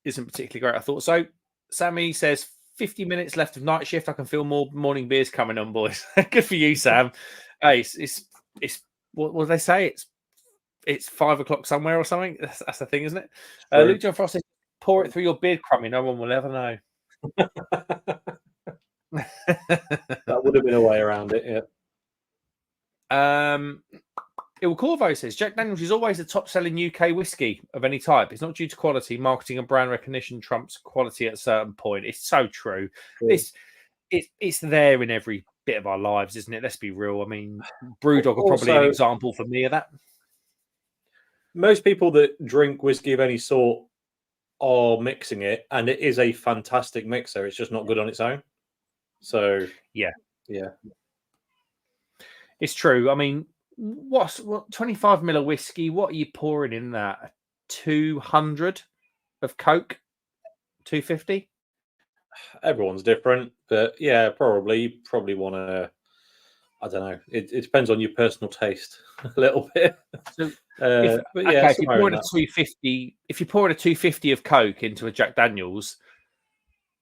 Isn't particularly great. I thought so. Sammy says, 50 minutes left of night shift. I can feel more morning beers coming on, boys. Good for you, Sam. Hey, it's what they say? It's 5 o'clock somewhere or something. That's the thing, isn't it? Luke John Frost says, pour it through your beard, crummy. No one will ever know.
That would have been a way around it, yeah.
Il Corvo says Jack Daniels is always the top-selling UK whiskey of any type. It's not due to quality. Marketing and brand recognition trumps quality at a certain point. It's so true.
Yeah.
It's there in every bit of our lives, isn't it? Let's be real. I mean, Brewdog are probably an example for me of that.
Most people that drink whiskey of any sort are mixing it, and it is a fantastic mixer. It's just not good on its own. So
yeah,
it's
true. I mean, what 25 ml of whiskey? What are you pouring in that? 200 of Coke, 250.
Everyone's different, but yeah, probably want to. I don't know. It depends on your personal taste a little bit.
So,
if you're pouring
a 250, if you pour a 250 of Coke into a Jack Daniels,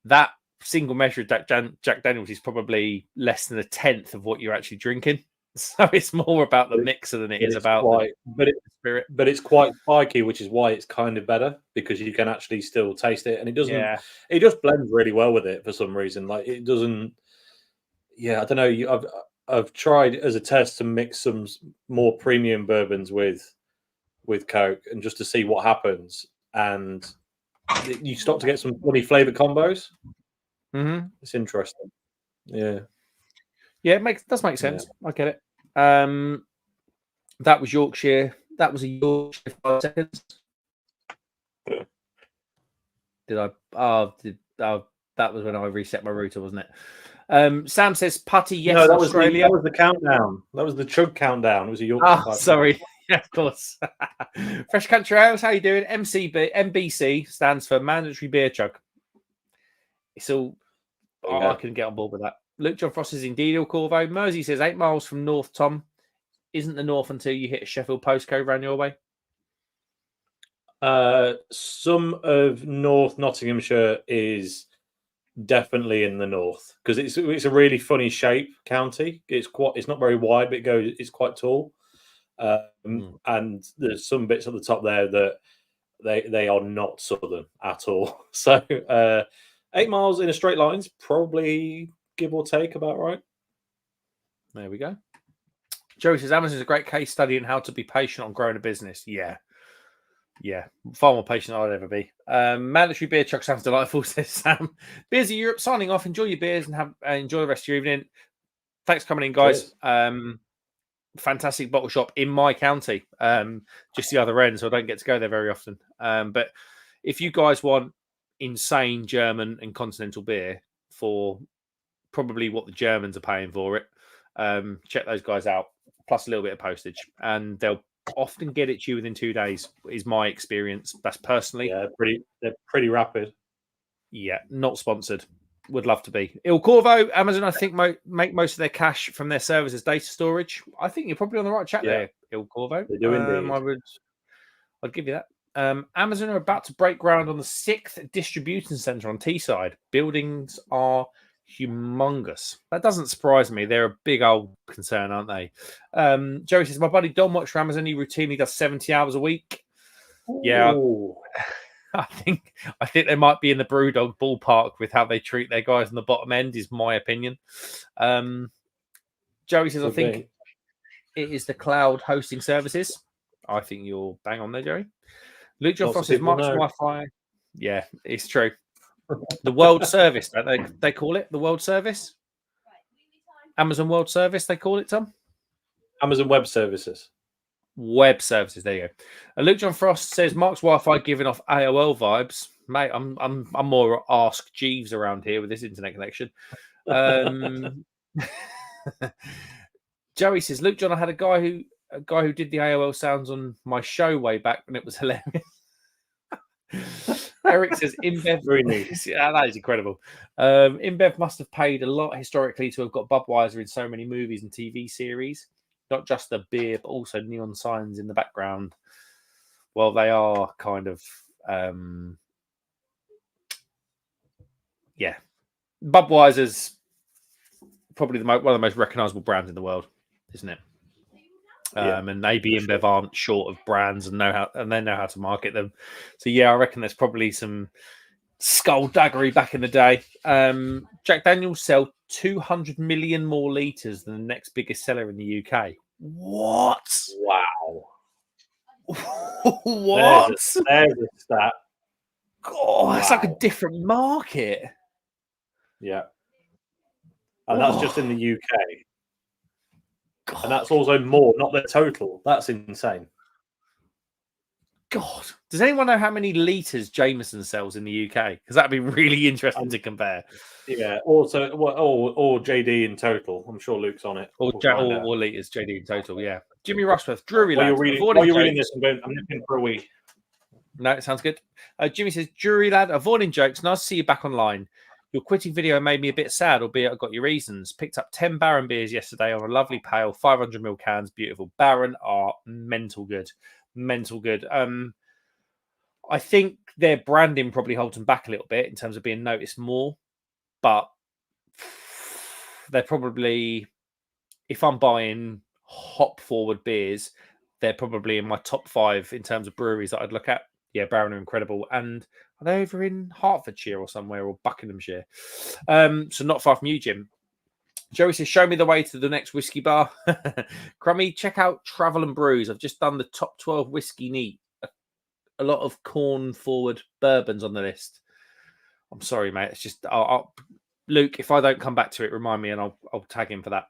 that single measure of Jack Daniels is probably less than a tenth of what you're actually drinking. So it's more about the mixer than it is about the spirit.
But it's quite spiky, which is why it's kind of better, because you can actually still taste it, and it doesn't.
Yeah.
It just blends really well with it for some reason. Like it doesn't. Yeah, I don't know. I've tried as a test to mix some more premium bourbons with Coke, and just to see what happens, and you start to get some funny flavor combos.
Mm-hmm.
It's interesting. Yeah.
Yeah, it does make sense. Yeah. I get it. That was Yorkshire. That was a Yorkshire 5 seconds. Did I? That was when I reset my router, wasn't it? Sam says Putty, yes,
no, that
Australia.
Was the countdown. That was the chug countdown. It was a Yorkshire.
Oh, sorry. Yeah, of course. Fresh Country Ales, how you doing? MBC stands for Mandatory Beer Chug. It's all. Yeah. I can get on board with that. Luke John Frost is indeed Il Corvo. Mersey says 8 miles from North, Tom. Isn't the North until you hit a Sheffield postcode round your way?
Some of North Nottinghamshire is definitely in the north, because it's a really funny shape county. It's not very wide, but it's quite tall. And there's some bits at the top there that they are not southern at all. So 8 miles in a straight line is probably, give or take, about right.
There we go. Joey says Amazon is a great case study in how to be patient on growing a business. Yeah, far more patient than I'd ever be. Mandatory beer chug sounds delightful, says Sam. Beers of Europe signing off. Enjoy your beers and enjoy the rest of your evening. Thanks for coming in, guys. Fantastic bottle shop in my county, just the other end, so I don't get to go there very often. But if you guys want insane German and continental beer for probably what the Germans are paying for it, check those guys out, plus a little bit of postage, and they'll often get it to you within 2 days, is my experience. That's personally.
Yeah, they're pretty rapid.
Yeah, not sponsored. Would love to be. Il Corvo, Amazon, I think, make most of their cash from their service as data storage. I think you're probably on the right track there, Il Corvo.
They do indeed.
I'd give you that. Amazon are about to break ground on the 6th distribution center on Teesside. Buildings are humongous. That doesn't surprise me. They're a big old concern, aren't they? Joey says, my buddy Don works for Amazon. He routinely does 70 hours a week. Ooh. Yeah. I think they might be in the Brewdog ballpark with how they treat their guys on the bottom end, is my opinion. Joey says, I think it is the cloud hosting services. I think you're bang on there, Joey. Luke John Frost says, Mark's Wi-Fi. Yeah, it's true. The World Service, don't they call it? The World Service? Amazon World Service, they call it, Tom?
Amazon Web Services.
Web Services, there you go. Luke John Frost says, Mark's Wi-Fi giving off AOL vibes. Mate, I'm more Ask Jeeves around here with this internet connection. Joey says, Luke John, I had a guy who did the AOL sounds on my show way back when it was hilarious. Eric says, InBev,
very neat.
Yeah, that is incredible. InBev must have paid a lot historically to have got Budweiser in so many movies and TV series. Not just the beer, but also neon signs in the background. Well, they are kind of, Budweiser's probably one of the most recognisable brands in the world, isn't it?
Yeah,
and AB InBev aren't short of brands and they know how to market them. So yeah, I reckon there's probably some skullduggery back in the day. Jack Daniels sell 200 million more litres than the next biggest seller in the UK. What?
wow.
What?
There's a stat.
God, that's like a
Wow.
different market.
Yeah. And that's just in the UK.
God.
And that's also more, not the total. That's insane.
God. Does anyone know how many litres Jameson sells in the UK? Because that'd be really interesting to compare.
Yeah. Also, or JD in total. I'm sure Luke's on it.
Or litres, JD in total, yeah. Jimmy Rushworth, Drury
While
lads.
you're reading this, I'm looking for a wee.
No, it sounds good. Jimmy says, Drury lad, avoiding jokes. Nice to see you back online. Your quitting video made me a bit sad, albeit I got your reasons. Picked up 10 Baron beers yesterday on a lovely pale, 500ml cans. Beautiful. Baron are mental good. Mental good. I think their branding probably holds them back a little bit in terms of being noticed more. But they're probably, if I'm buying hop forward beers, they're probably in my top 5 in terms of breweries that I'd look at. Yeah, Baron are incredible. And are they over in Hertfordshire or somewhere, or Buckinghamshire? So not far from you, Jim. Joey says, show me the way to the next whiskey bar. Crummy, check out Travel and Brews. I've just done the top 12 whiskey neat. A lot of corn forward bourbons on the list. I'm sorry, mate. It's just, Luke, if I don't come back to it, remind me and I'll tag him for that.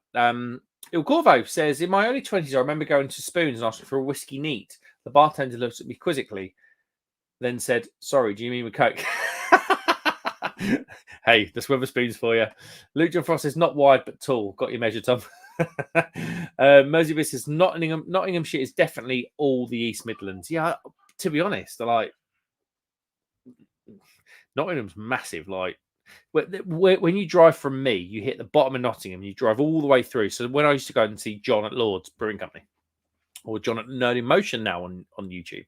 Il Corvo says, in my early 20s, I remember going to Spoons and asking for a whiskey neat. The bartender looked at me quizzically, then said, sorry, do you mean with Coke? Hey, the Switherspoons for you. Luke John Frost is not wide but tall. Got your measure, Tom. Merseyville says, Nottinghamshire is definitely all the East Midlands. Yeah, to be honest, Nottingham's massive. Like, when you drive from me, you hit the bottom of Nottingham, you drive all the way through. So when I used to go and see John at Lord's Brewing Company, or John at Nerd in Motion now on YouTube,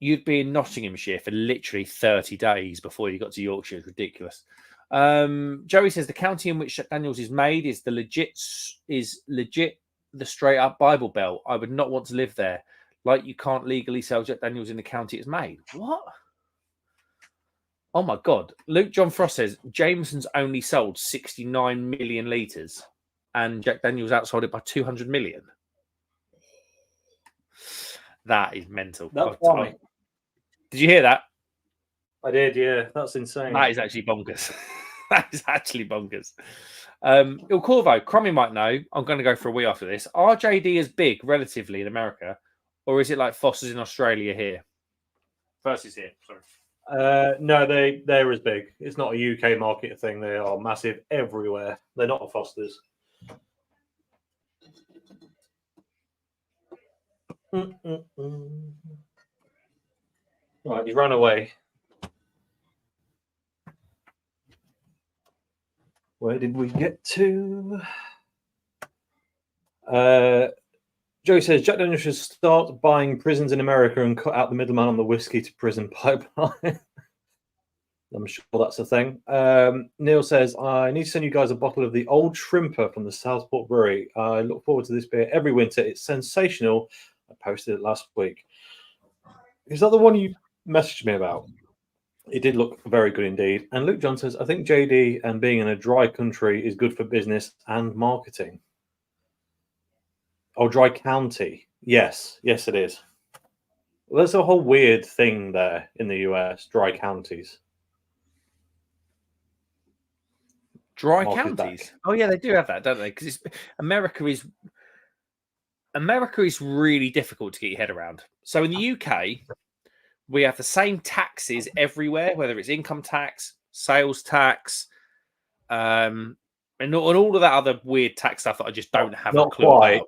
you'd be in Nottinghamshire for literally 30 days before you got to Yorkshire. It's ridiculous. Joey says the county in which Jack Daniels is made is legit the straight up Bible Belt. I would not want to live there. Like, you can't legally sell Jack Daniels in the county it's made. What? Oh my God. Luke John Frost says Jameson's only sold 69 million litres and Jack Daniels outsold it by 200 million. That is mental.
That's funny.
Did you hear that?
I did, yeah. That's insane.
That is actually bonkers. That is actually bonkers. Il Corvo, Crummy might know. I'm going to go for a wee after this. Are JD as big relatively in America, or is it like Foster's in Australia here? Versus here, sorry.
No, they're as big. It's not a UK market thing. They are massive everywhere. They're not a Foster's. Right, he's run away. Where did we get to? Joe says Jack Daniels should start buying prisons in America and cut out the middleman on the whiskey to prison pipeline. I'm sure that's a thing. Neil says, I need to send you guys a bottle of the Old Shrimper from the Southport Brewery. I look forward to this beer every winter. It's sensational. I posted it last week. Is that the one you messaged me about? It did look very good indeed. And Luke John says, I think JD and being in a dry country is good for business and marketing. Oh, dry county. Yes, it is. Well, there's a whole weird thing there in the US, dry counties.
Dry counties. Oh yeah, they do have that, don't they? Because America is really difficult to get your head around. So in the UK, we have the same taxes everywhere, whether it's income tax, sales tax, and all of that other weird tax stuff that I just don't have a clue about.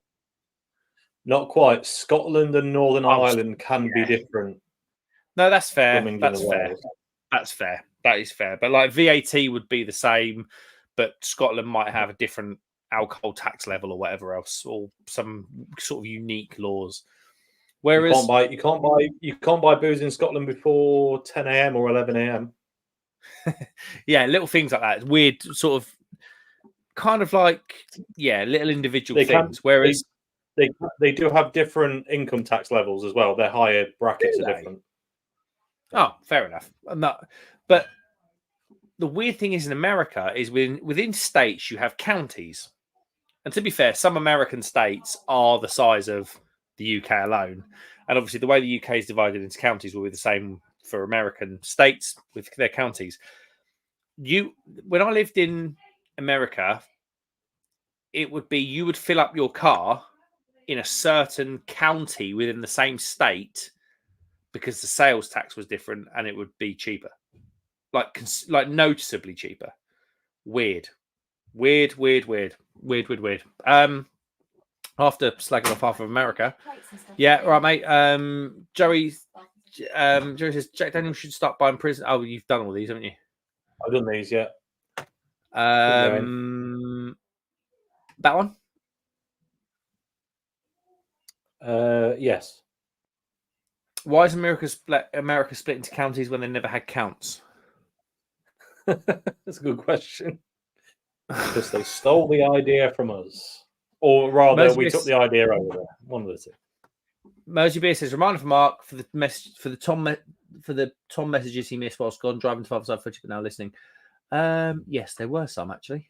Not quite. Scotland and Northern Ireland can be different.
No, that's fair. That's fair. That's fair. That is fair. But like VAT would be the same, but Scotland might have a different alcohol tax level or whatever else, or some sort of unique laws. Whereas
you can't buy booze in Scotland before 10 a.m. or 11 a.m.
Yeah, little things like that. It's weird, sort of, kind of like, yeah, little individual
They
things.
can.
Whereas,
They do have different income tax levels as well. Their higher brackets
Do
are
they?
different.
oh, fair enough. But the weird thing is in America is within states you have counties, and to be fair, some American states are the size of the UK alone, and obviously the way the UK is divided into counties will be the same for American states with their counties. When I lived in America, it would be you would fill up your car in a certain county within the same state because the sales tax was different and it would be cheaper, like noticeably cheaper. Weird. After slagging off half of America, yeah, right, mate. Joey says Jack Daniels should start buying prison. Oh, you've done all these, haven't you?
I've done these, yeah.
That one.
Yes.
Why is America split into counties when they never had counts?
That's a good question. Because they stole the idea from us, or rather, we took the idea over there. One of the two.
Mersey Beer says, reminder for Mark for the Tom messages he missed whilst gone driving to Father footage, but now listening. Yes, there were some actually.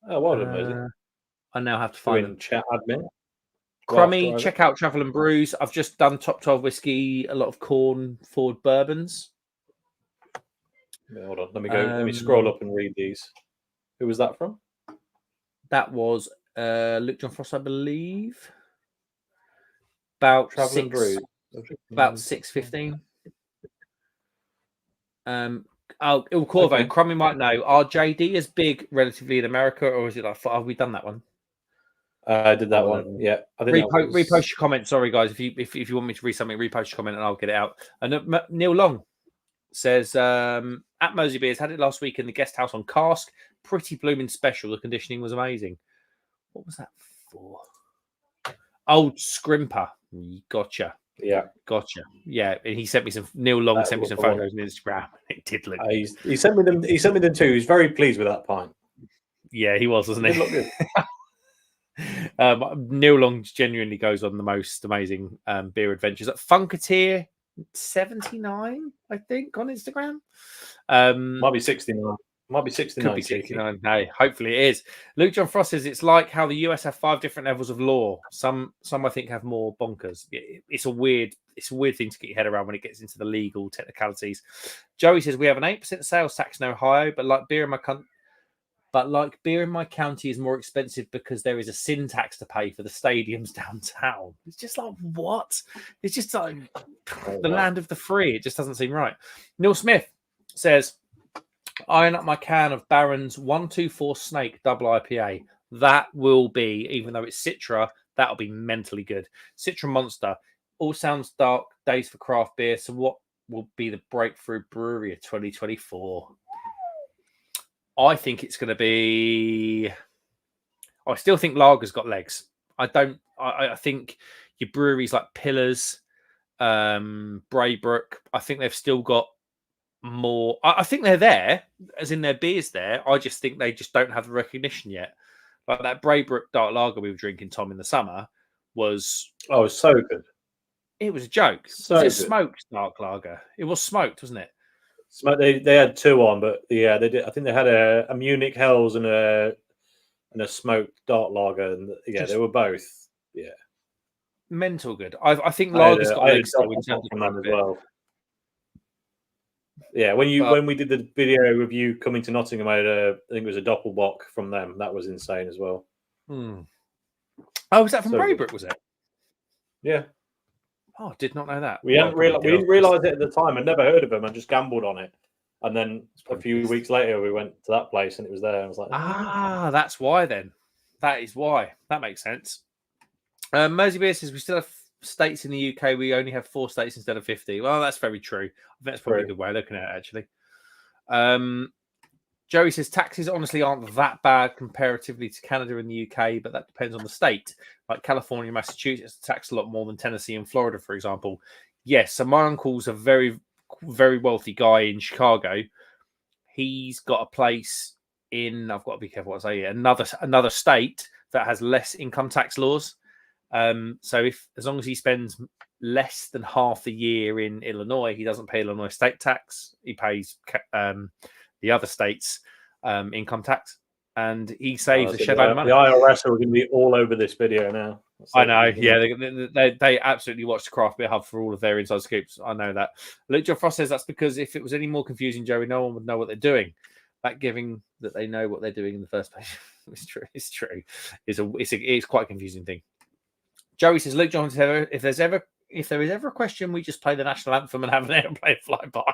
Oh, well done, Mersey.
I now have to find them.
Chat admin.
Crummy, check out Travel and Brews. I've just done top 12 whiskey, a lot of corn forward bourbons.
Yeah, hold on, let me go. Let me scroll up and read these. Who was that from?
That was Luke John Frost, I believe. About
Travel and Brews.
About 6:15. Il Corvo, okay. Crummy might know. Are JD as big relatively in America, or is it like? Have we done that one?
I did that one. Yeah, I think
repost your comment. Sorry, guys, if you want me to read something, repost your comment and I'll get it out. And Neil Long says at Mosey Beers had it last week in the guest house on cask. Pretty blooming special. The conditioning was amazing. What was that for? Old Scrimper. Gotcha.
Yeah,
gotcha. Yeah, and he sent me some. Neil Long sent me some photos on Instagram. It did look.
He sent me them. He sent me them too. He was very pleased with that pint.
Yeah, he was, wasn't he?
It looked good.
Neil Long genuinely goes on the most amazing beer adventures at Funketeer 79, I think, on Instagram.
Might be 69. Might be 69.
Could be 69. No, hopefully it is. Luke John Frost says it's like how the US have 5 different levels of law. Some I think have more bonkers. It's a weird thing to get your head around when it gets into the legal technicalities. Joey says we have an 8% sales tax in Ohio, but like beer in my county is more expensive because there is a sin tax to pay for the stadiums downtown. It's just like, what? It's just like the land of the free. It just doesn't seem right. Neil Smith says, iron up my can of Baron's 124 Snake double IPA. That will be, even though it's Citra, that'll be mentally good. Citra Monster. All sounds dark days for craft beer. So what will be the breakthrough brewery of 2024? I think it's going to be. I still think lager's got legs. I think your breweries like Pillars, Braybrook. I think they've still got more. I think they're there, as in their beers there. I just think they just don't have the recognition yet. Like that Braybrook dark lager we were drinking, Tom, in the summer was.
Oh, it was so good.
It was a joke.
So
was it smoked dark lager? It was smoked, wasn't it?
They had 2 on, but yeah, they did. I think they had a Munich Hells and a smoked dark lager, and yeah, they were both. Yeah,
mental good. I think lager's got legs though in terms
of as well. Yeah, when we did the video of you coming to Nottingham, I think it was a Doppelbock from them. That was insane as well.
Oh, was that from Braybrook? Was it?
Yeah.
Oh, did not know that.
We didn't realise it at the time. I'd never heard of them. I just gambled on it. And then a few weeks later, we went to that place and it was there. I was like,
that's why then. That is why. That makes sense. Mersey Beer says we still have states in the UK. We only have 4 states instead of 50. Well, that's very true. I think that's probably a good way of looking at it, actually. Joey says taxes honestly aren't that bad comparatively to Canada and the UK, but that depends on the state. Like California and Massachusetts tax a lot more than Tennessee and Florida, for example. Yes, so my uncles are very, very wealthy guy in Chicago. He's got a place in, I've got to be careful what I say, another state that has less income tax laws. So as long as he spends less than half the year in Illinois, he doesn't pay Illinois state tax. He pays the other states income tax, and he saves a shed load of money.
The IRS are going to be all over this video now.
I know, yeah, they absolutely watch the Craft Beer Hub for all of their inside scoops. I know that. Luke John Frost says that's because if it was any more confusing, Joey, no one would know what they're doing. That giving that they know what they're doing in the first place. It's true. It's true. It's quite a confusing thing. Joey says, Luke John, if there is ever a question, we just play the national anthem and have an airplane fly by.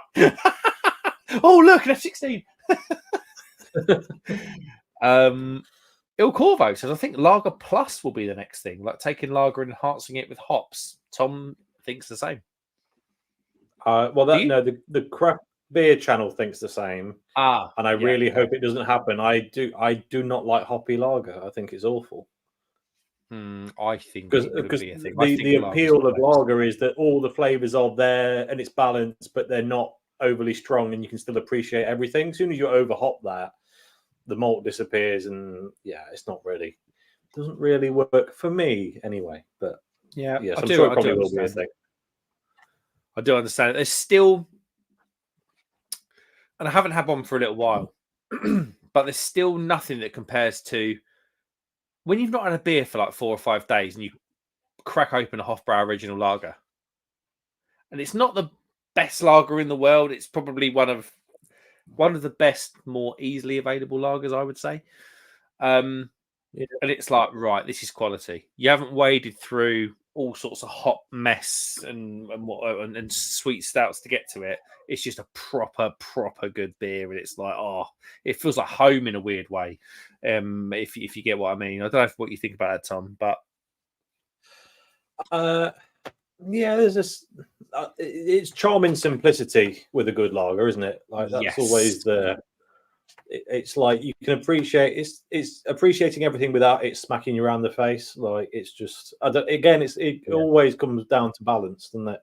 Oh, look, an F-16. Il Corvo says, I think Lager Plus will be the next thing, like taking lager and enhancing it with hops. Tom thinks the same.
The craft beer channel thinks the same. And I really hope it doesn't happen. I do not like hoppy lager. I think it's awful.
I think because
the appeal of lager is that all the flavors are there and it's balanced, but they're not overly strong, and you can still appreciate everything. As soon as you overhop that, the malt disappears, and doesn't really work for me anyway. But I'm sure it probably will be a thing.
I do understand it. There's still, and I haven't had one for a little while, but there's still nothing that compares to when you've not had a beer for like 4 or 5 days and you crack open a Hofbrau original lager. And it's not the best lager in the world. It's probably one of the best, more easily available lagers, I would say. And it's like, right, this is quality. You haven't waded through all sorts of hot mess and sweet stouts to get to it. It's just a proper good beer, and it's like, it feels like home in a weird way. If you get what I mean, I don't know what you think about that, Tom, but
there's this. It's charming simplicity with a good lager, isn't it? Like that's always the. It's like you can appreciate it's appreciating everything without it smacking you around the face. Like it's just it always comes down to balance, doesn't it?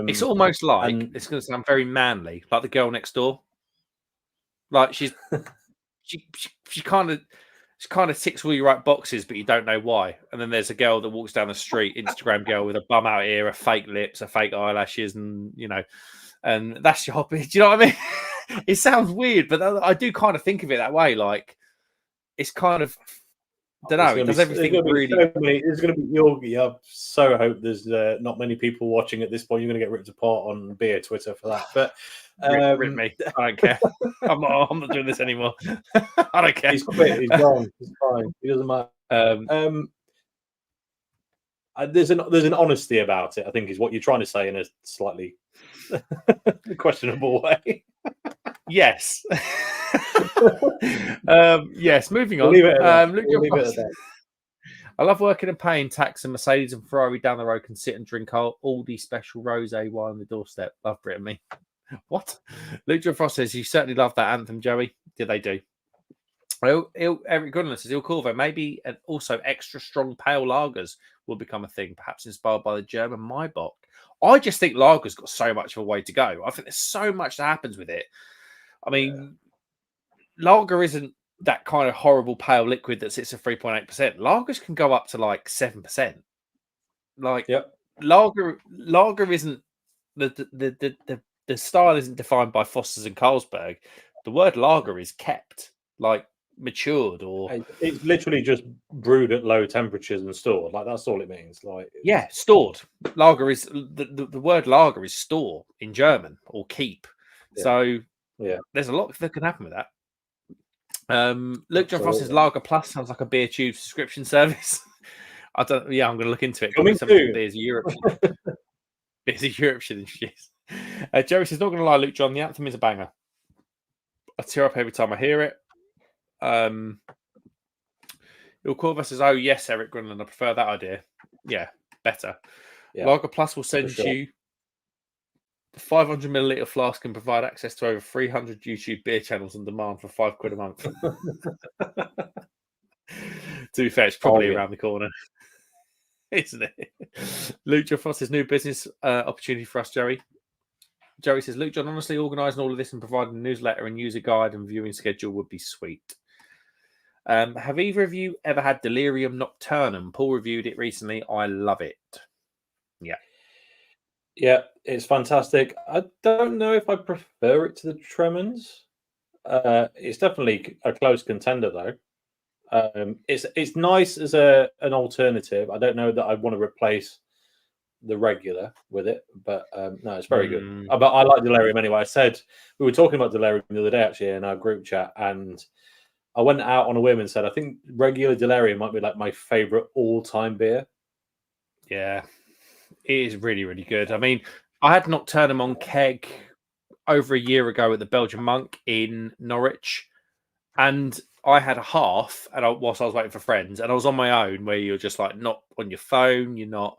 It's almost like it's going to sound very manly, like the girl next door. Like she kind of ticks all your right boxes, but you don't know why. And then there's a girl that walks down the street, Instagram girl with a bum out ear, a fake lips, a fake eyelashes, and and that's your hobby. Do you know what I mean? It sounds weird, but I do kind of think of it that way. Like it's kind of, I don't know. It does everything really.
There's going to be Yorgi. I so hope there's not many people watching at this point. You're going to get ripped apart on beer Twitter for that. But
rip me. I don't care. I'm not doing this anymore. I don't care.
He's quit. He's gone. He's fine. He doesn't matter. There's an honesty about it, I think, is what you're trying to say in a slightly questionable way.
Yes. Yes. Moving on. I love working and paying tax, and Mercedes and Ferrari down the road can sit and drink our Aldi special rosé wine on the doorstep. Love Brit and me. What? Luke John Frost says you certainly love that anthem, Joey. Did they do? Eric Goodland says Il Corvo, maybe and also extra strong pale lagers will become a thing, perhaps inspired by the German Maibock. I just think lager's got so much of a way to go. I think there's so much that happens with it. I mean, lager isn't that kind of horrible pale liquid that sits at 3.8%. Lagers can go up to like 7%. Like lager isn't the style isn't defined by Foster's and Carlsberg. The word lager is kept, like matured, or
it's literally just brewed at low temperatures and stored. Like that's all it means. Like
stored. Lager is the word lager is store in German, or keep. So there's a lot that can happen with that. Luke John Frost says Lager Plus sounds like a beer tube subscription service. I'm going to look into it.
Coming soon.
Beers Europe. Beers Europe should introduce. Jerry says, not going to lie, Luke John, the anthem is a banger. I tear up every time I hear it. Il Corvo says, oh yes, Eric Grunland, I prefer that idea. Yeah, better. Lager Plus will send you the 500 milliliter flask and provide access to over 300 YouTube beer channels on demand for £5 a month. To be fair, it's probably around the corner, isn't it? Luke John Frost's new business opportunity for us, Joey. Joey says, Luke John, honestly, organising all of this and providing a newsletter and user guide and viewing schedule would be sweet. Have either of you ever had Delirium Nocturnum? Paul reviewed it recently. I love it.
Yeah, it's fantastic. I don't know if I prefer it to the Tremens. It's definitely a close contender, though. It's nice as an alternative. I don't know that I want to replace the regular with it, but no, it's very good. But I like Delirium anyway. I said we were talking about Delirium the other day actually in our group chat, and I went out on a whim and said I think regular Delirium might be like my favorite all-time beer.
Yeah, it is really, really good. I mean, I had Nocturnum on keg over a year ago at the Belgian Monk in Norwich, and I had a half, and whilst I was waiting for friends, and I was on my own, where you're just like not on your phone, you're not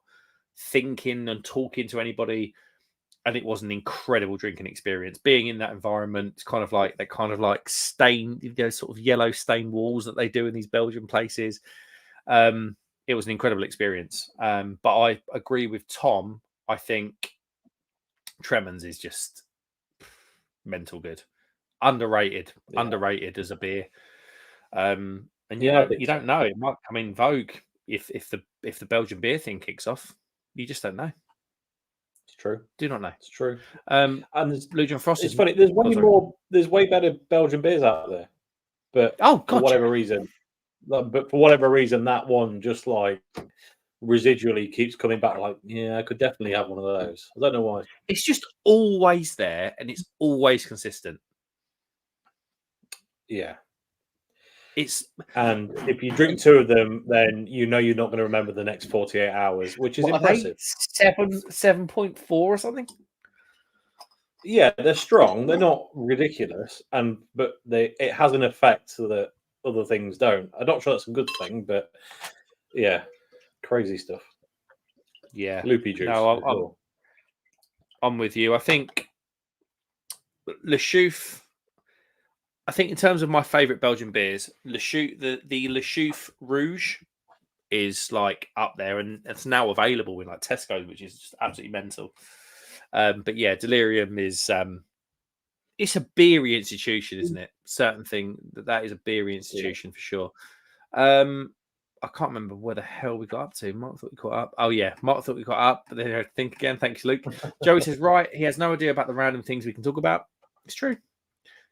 thinking and talking to anybody, and it was an incredible drinking experience. Being in that environment, it's kind of like stained, sort of yellow stained walls that they do in these Belgian places. It was an incredible experience. But I agree with Tom. I think Tremens is just mental good, underrated as a beer. And you don't know. It might come in vogue if the Belgian beer thing kicks off. You just don't know.
It's true.
Do not know.
It's true.
And Lucian Frost.
It's funny. There's way better Belgian beers out there, but for whatever reason, that one just like residually keeps coming back. Like, yeah, I could definitely have one of those. I don't know why.
It's just always there, and it's always consistent.
Yeah.
And
if you drink two of them, then you know you're not going to remember the next 48 hours, which is impressive.
7.4 or something.
Yeah, they're strong. They're not ridiculous, but it has an effect that other things don't. I'm not sure that's a good thing, but yeah, crazy stuff.
Yeah,
loopy juice.
No, I'm with you. I think Le Chouffe. I think in terms of my favourite Belgian beers, the Le Chouffe Rouge is like up there, and it's now available in like Tesco, which is just absolutely mental. But yeah, Delirium is it's a beery institution, isn't it? Certain thing that is a beery institution for sure. I can't remember where the hell we got up to. Mark thought we caught up. Oh yeah, Mark thought we caught up, but then I had to think again. Thanks, Luke. Joey says right, he has no idea about the random things we can talk about. It's true.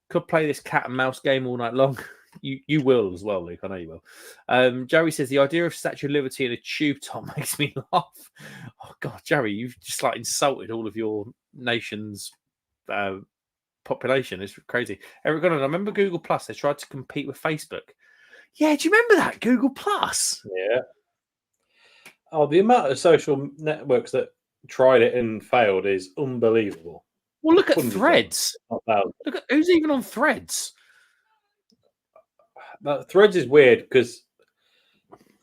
Could play this cat and mouse game all night long. You will as well, Luke. I know you will. Joey says the idea of Statue of Liberty in a tube top makes me laugh. Oh God, Joey, you've just like insulted all of your nation's population. It's crazy. Eric Gunnar, I remember Google Plus. They tried to compete with Facebook. Yeah, do you remember that Google Plus?
Yeah. Oh, the amount of social networks that tried it and failed is unbelievable.
Well, look at Threads. Look at who's even on Threads.
Threads is weird because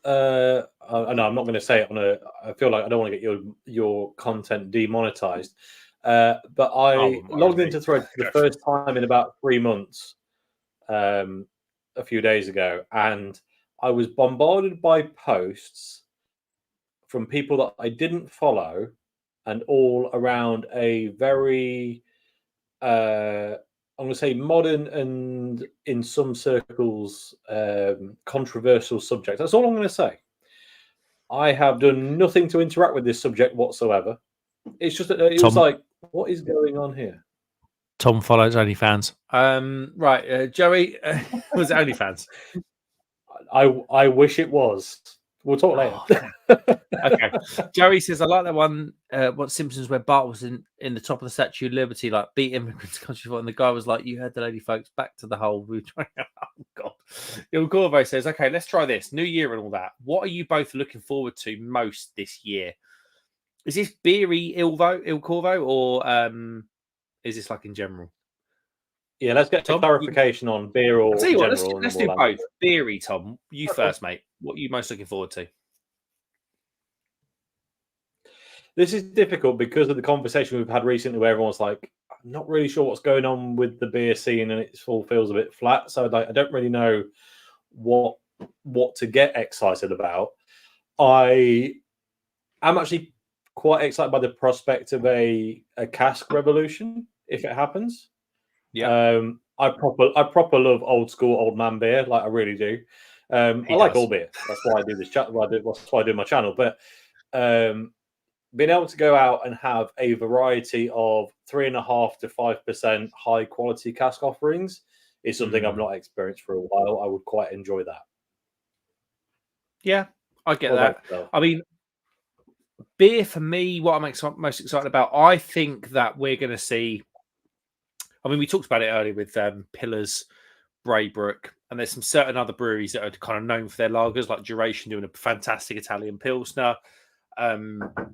I know I'm not going to say it I feel like I don't want to get your content demonetized. But I logged into Threads for the first time in about 3 months a few days ago, and I was bombarded by posts from people that I didn't follow, and all around a very, I'm going to say modern and in some circles controversial subject. That's all I'm going to say. I have done nothing to interact with this subject whatsoever. It's just that it was like, what is going on here?
Tom follows OnlyFans. Right, Joey, was it OnlyFans?
I wish it was. We'll talk later.
Okay. Joey says, I like that one. What Simpsons where Bart was in the top of the Statue of Liberty, like beat immigrants country for, and the guy was like, "You heard the lady, folks. Back to the hole." Oh God. Il Corvo says, "Okay, let's try this. New year and all that. What are you both looking forward to most this year? Is this beery Il Corvo, or is this like in general?"
Yeah, let's get a clarification on beer or general.
Let's do both. Beery, Tom. You first, mate. What are you most looking forward to?
This is difficult because of the conversation we've had recently where everyone's like, I'm not really sure what's going on with the beer scene and it all feels a bit flat. So I don't really know what to get excited about. I am actually quite excited by the prospect of a cask revolution if it happens.
Yeah.
I proper love old school old man beer, like I really do. I like all beer. That's why I do this chat. That's why I do my channel. But being able to go out and have a variety of 3.5% to 5% high quality cask offerings is something I've not experienced for a while. I would quite enjoy that.
Yeah, I get that. I mean, beer for me, what I'm most excited about, I think that we're going to see. I mean, we talked about it earlier with Pillars, Braybrook, and there's some certain other breweries that are kind of known for their lagers, like Duration doing a fantastic Italian Pilsner.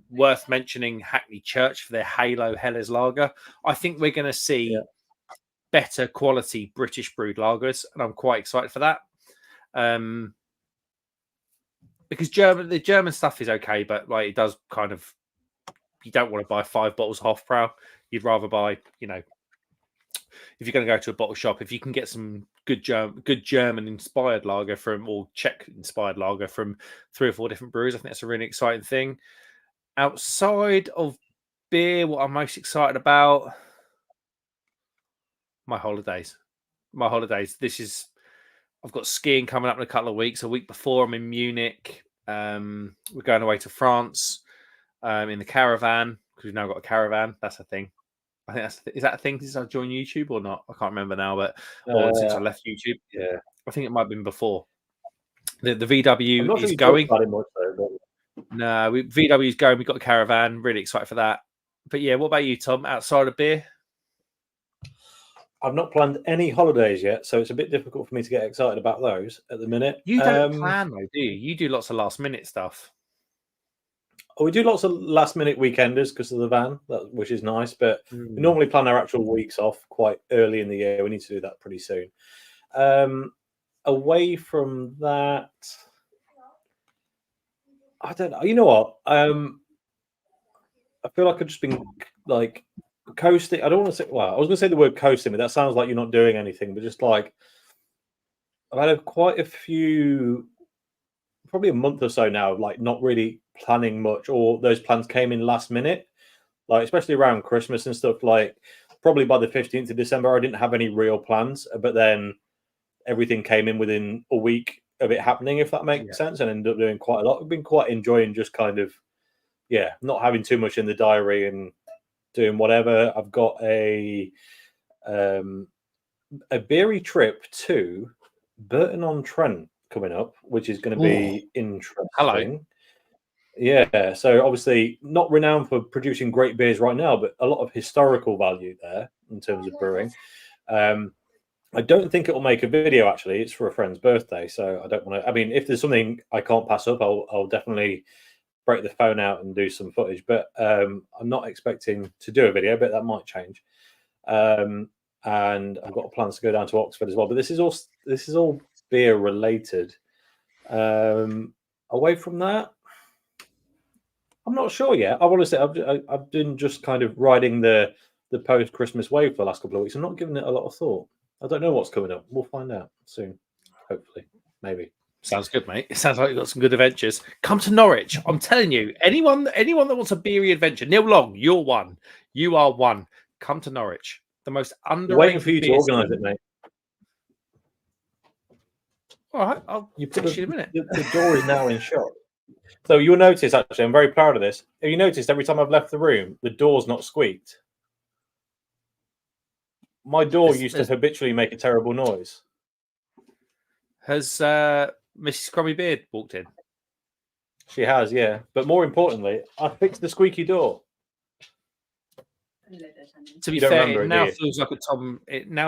Worth mentioning Hackney Church for their Halo Helles lager. I think we're going to see better quality British brewed lagers, and I'm quite excited for that. Because the German stuff is okay, but like it does kind of, you don't want to buy 5 bottles of Hofbrau. You'd rather buy, if you're going to go to a bottle shop, if you can get some good German inspired lager or Czech inspired lager from 3 or 4 different breweries, I think that's a really exciting thing. Outside of beer, what I'm most excited about, my holidays. I've got skiing coming up in a couple of weeks. A week before, I'm in Munich. We're going away to France in the caravan, because we've now got a caravan. That's a thing. I think is that a thing since I joined YouTube or not? I can't remember now, but since I left YouTube.
Yeah,
I think it might have been before. The VW
I'm not sure
is
you
going.
talked about it much, though, but...
No, VW is going. We've got a caravan. Really excited for that. But yeah, what about you, Tom? Outside of beer?
I've not planned any holidays yet, so it's a bit difficult for me to get excited about those at the minute.
You don't plan, though, do you? You do lots of last-minute stuff.
We do lots of last-minute weekenders because of the van, which is nice, but we normally plan our actual weeks off quite early in the year. We need to do that pretty soon. Away from that, I don't know. You know what? I feel like I've just been like coasting. I don't want to say. Well, I was going to say the word coasting, but that sounds like you're not doing anything. But just like I've had quite a few, probably a month or so now, of like not really planning much, or those plans came in last minute. Like especially around Christmas and stuff. Like probably by the 15th of December, I didn't have any real plans, but then everything came in within a week of it happening, if that makes sense, and ended up doing quite a lot. I've been quite enjoying just kind of, not having too much in the diary and doing whatever. I've got a beery trip to Burton-on-Trent coming up, which is going to be interesting.
Hello.
Yeah, so obviously not renowned for producing great beers right now, but a lot of historical value there in terms of brewing. I don't think it will make a video, actually. It's for a friend's birthday, so I don't want to... I mean, if there's something I can't pass up, I'll definitely break the phone out and do some footage, but I'm not expecting to do a video, but that might change. And I've got plans to go down to Oxford as well, but this is all beer related. Away from that, I'm not sure yet. I want to say I've been just kind of riding the post-Christmas wave for the last couple of weeks. I'm not giving it a lot of thought. I don't know what's coming up. We'll find out soon, hopefully, maybe.
Sounds good, mate. It sounds like you've got some good adventures. Come to Norwich. I'm telling you, anyone that wants a beery adventure, Neil Long, you're one. You are one. Come to Norwich. The most underrated.
Waiting for you to organise it, mate.
All right, I'll text you in a minute.
The door is now in shot. So you'll notice, actually, I'm very proud of this. Have you noticed every time I've left the room, the door's not squeaked? My door used to habitually make a terrible noise.
Has Mrs. Crummy Beard walked in?
She has, yeah. But more importantly, I fixed the squeaky door.
To be fair, it now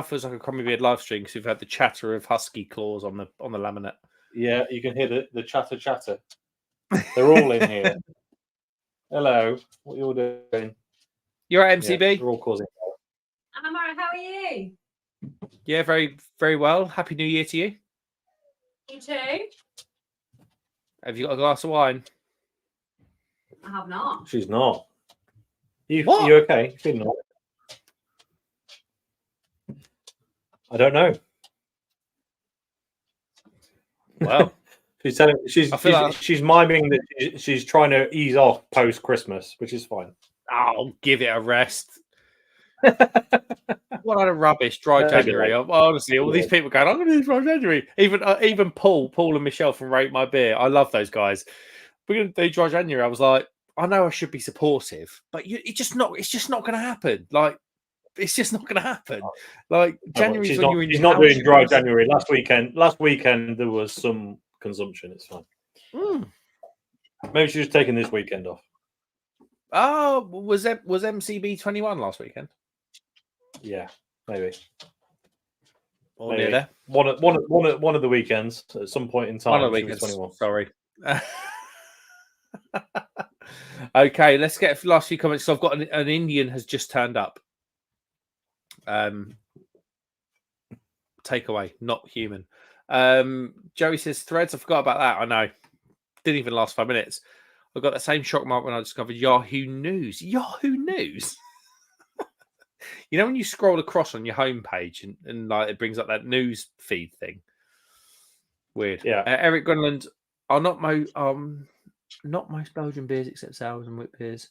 feels like a Crummy Beard live stream because we've had the chatter of husky claws on the laminate.
Yeah, you can hear the chatter. They're all in here. Hello, what are you all doing?
You're at MCB?
Yeah, they're all causing.
I'm alright, how are you?
Yeah, very, very well. Happy New Year to you.
You too?
Have you got a glass of wine?
I have not.
She's not. Are you okay? You feeling all right? I don't know.
Well,
She's telling
I feel like
she's miming that she's trying to ease off post Christmas, which is fine.
I'll give it a rest. What a rubbish dry
Maybe
January. Honestly, all these people going, I'm going to do dry January. Even Paul and Michelle from Rate My Beer. I love those guys. We're going to do dry January. I was like, I know I should be supportive, but it's just not going to happen. Like, it's just not going to happen. Like, January
she's
when you're in
she's
your
not doing
house,
dry January. Last weekend there was some consumption. It's fine. Maybe she's just taking this weekend off.
Oh, was MCB 21 last weekend?
Yeah, maybe.
Or near there.
One of the weekends at some point in time.
One of the weekends. 21. Sorry. Okay, let's get the last few comments. So I've got an Indian has just turned up. Takeaway, not human. Joey says threads. I forgot about that. I know. Didn't even last 5 minutes. I got that same shock mark when I discovered Yahoo News. Yahoo News. You know when you scroll across on your homepage and like it brings up that news feed thing. Weird.
Yeah.
Eric Grunland are not most Belgian beers except sours and wit beers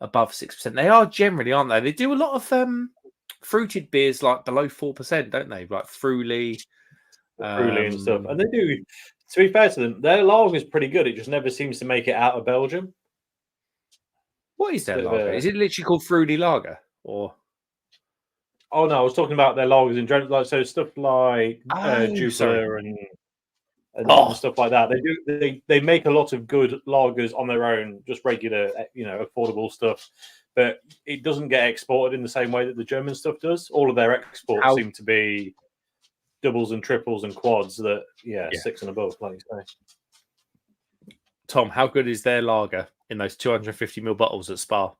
above 6%. They are generally, aren't they? They do a lot of fruited beers like below 4%, don't they? Like Fruly.
And stuff. And they do, to be fair to them, their lager is pretty good. It just never seems to make it out of Belgium.
What is their lager? Is it literally called Fruity Lager? Or
oh no, I was talking about their lagers in general, like so stuff like Jupiter and stuff like that. They make a lot of good lagers on their own, just regular, affordable stuff. But it doesn't get exported in the same way that the German stuff does. All of their exports seem to be doubles and triples and quads that 6 and above, like you say.
Tom, how good is their lager in those 250ml bottles at Spa?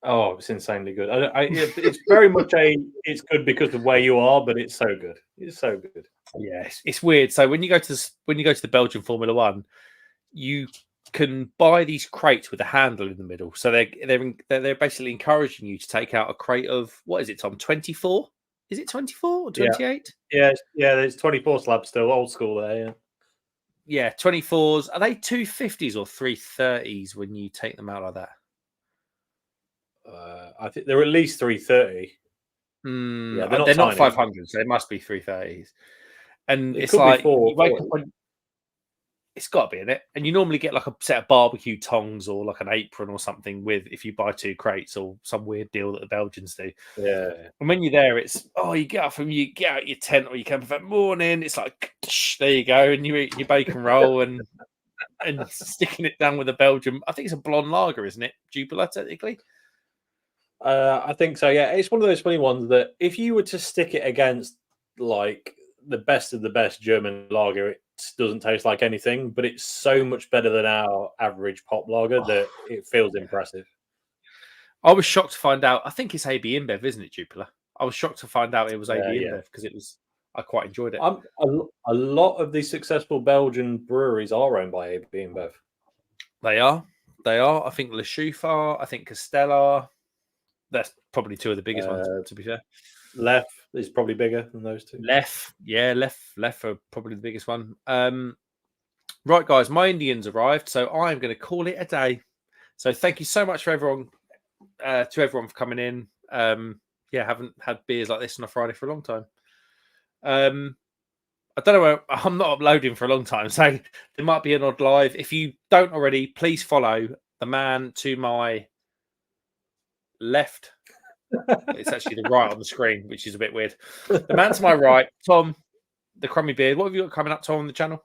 Oh, it's insanely good. It's very much it's good because of where you are, but it's so good. It's so good.
Yeah, it's weird. So when you go to the Belgian Formula One, you can buy these crates with a handle in the middle. So they're basically encouraging you to take out a crate of, what is it, Tom? 24? Is it 24 or 28?
Yeah, there's 24 slabs still, old school there.
Yeah, 24s. Are they 250s or 330s when you take them out like that?
I think they're at least 330.
Yeah, they're not 500s. So they must be 330s. And it's like it's got to be in it. And you normally get like a set of barbecue tongs or like an apron or something if you buy 2 crates or some weird deal that the Belgians do.
Yeah.
And when you're there, it's you get out your tent or you come for that morning. It's like there you go, and you eat your bacon roll and sticking it down with a Belgian. I think it's a blonde lager, isn't it? Jupiler, technically.
I think so. Yeah, it's one of those funny ones that if you were to stick it against like the best of the best German lager, it doesn't taste like anything, but it's so much better than our average pop lager that it feels impressive.
I was shocked to find out. I think it's AB InBev, isn't it, Jupiler? I was shocked to find out it was AB InBev because it was. I quite enjoyed it.
A lot of the successful Belgian breweries are owned by AB InBev.
They are. I think Le Chouffe are. I think Castella. That's probably 2 of the biggest ones, to be fair.
Lef is probably bigger than those 2.
Lef are probably the biggest one. Right, guys, my Indians arrived, so I'm going to call it a day. So thank you so much for everyone, for coming in. Haven't had beers like this on a Friday for a long time. I don't know. I'm not uploading for a long time, so there might be an odd live. If you don't already, please follow the man to my left. It's actually the right on the screen, which is a bit weird. The man to my right, Tom, the Crummy Beard. What have you got coming up, Tom, on the channel?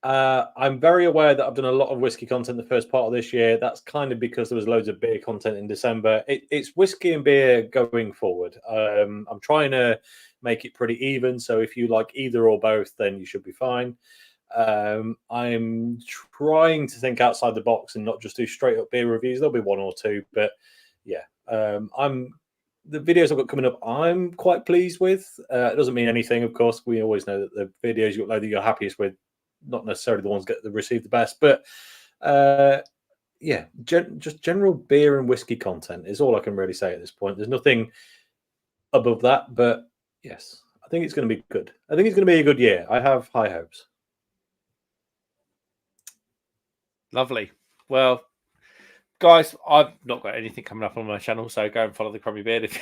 I'm very aware that I've done a lot of whiskey content the first part of this year. That's kind of because there was loads of beer content in December. It's whiskey and beer going forward. I'm trying to make it pretty even. So if you like either or both, then you should be fine. I'm trying to think outside the box and not just do straight up beer reviews. There'll be 1 or 2, but yeah, the videos I've got coming up, I'm quite pleased with. It doesn't mean anything, of course. We always know that the videos you upload that you're happiest with, not necessarily the ones that receive the best, but just general beer and whiskey content is all I can really say at this point. There's nothing above that, but yes, I think it's going to be good. I think it's going to be a good year. I have high hopes.
Lovely. Well, guys, I've not got anything coming up on my channel, so go and follow the Crummy Beard if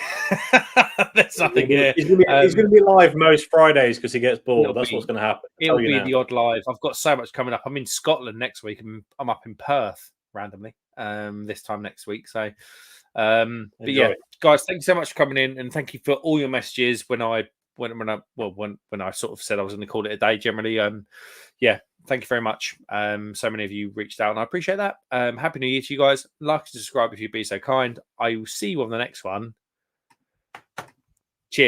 there's nothing here.
He's going to be live most Fridays because he gets bored. That's what's going to happen.
It'll be the odd live. I've got so much coming up. I'm in Scotland next week, and I'm up in Perth randomly this time next week. So, but yeah, guys, thank you so much for coming in, and thank you for all your messages when I sort of said I was going to call it a day. Generally, yeah. Thank you very much. So many of you reached out, and I appreciate that. Happy New Year to you guys. Like and subscribe if you'd be so kind. I will see you on the next one.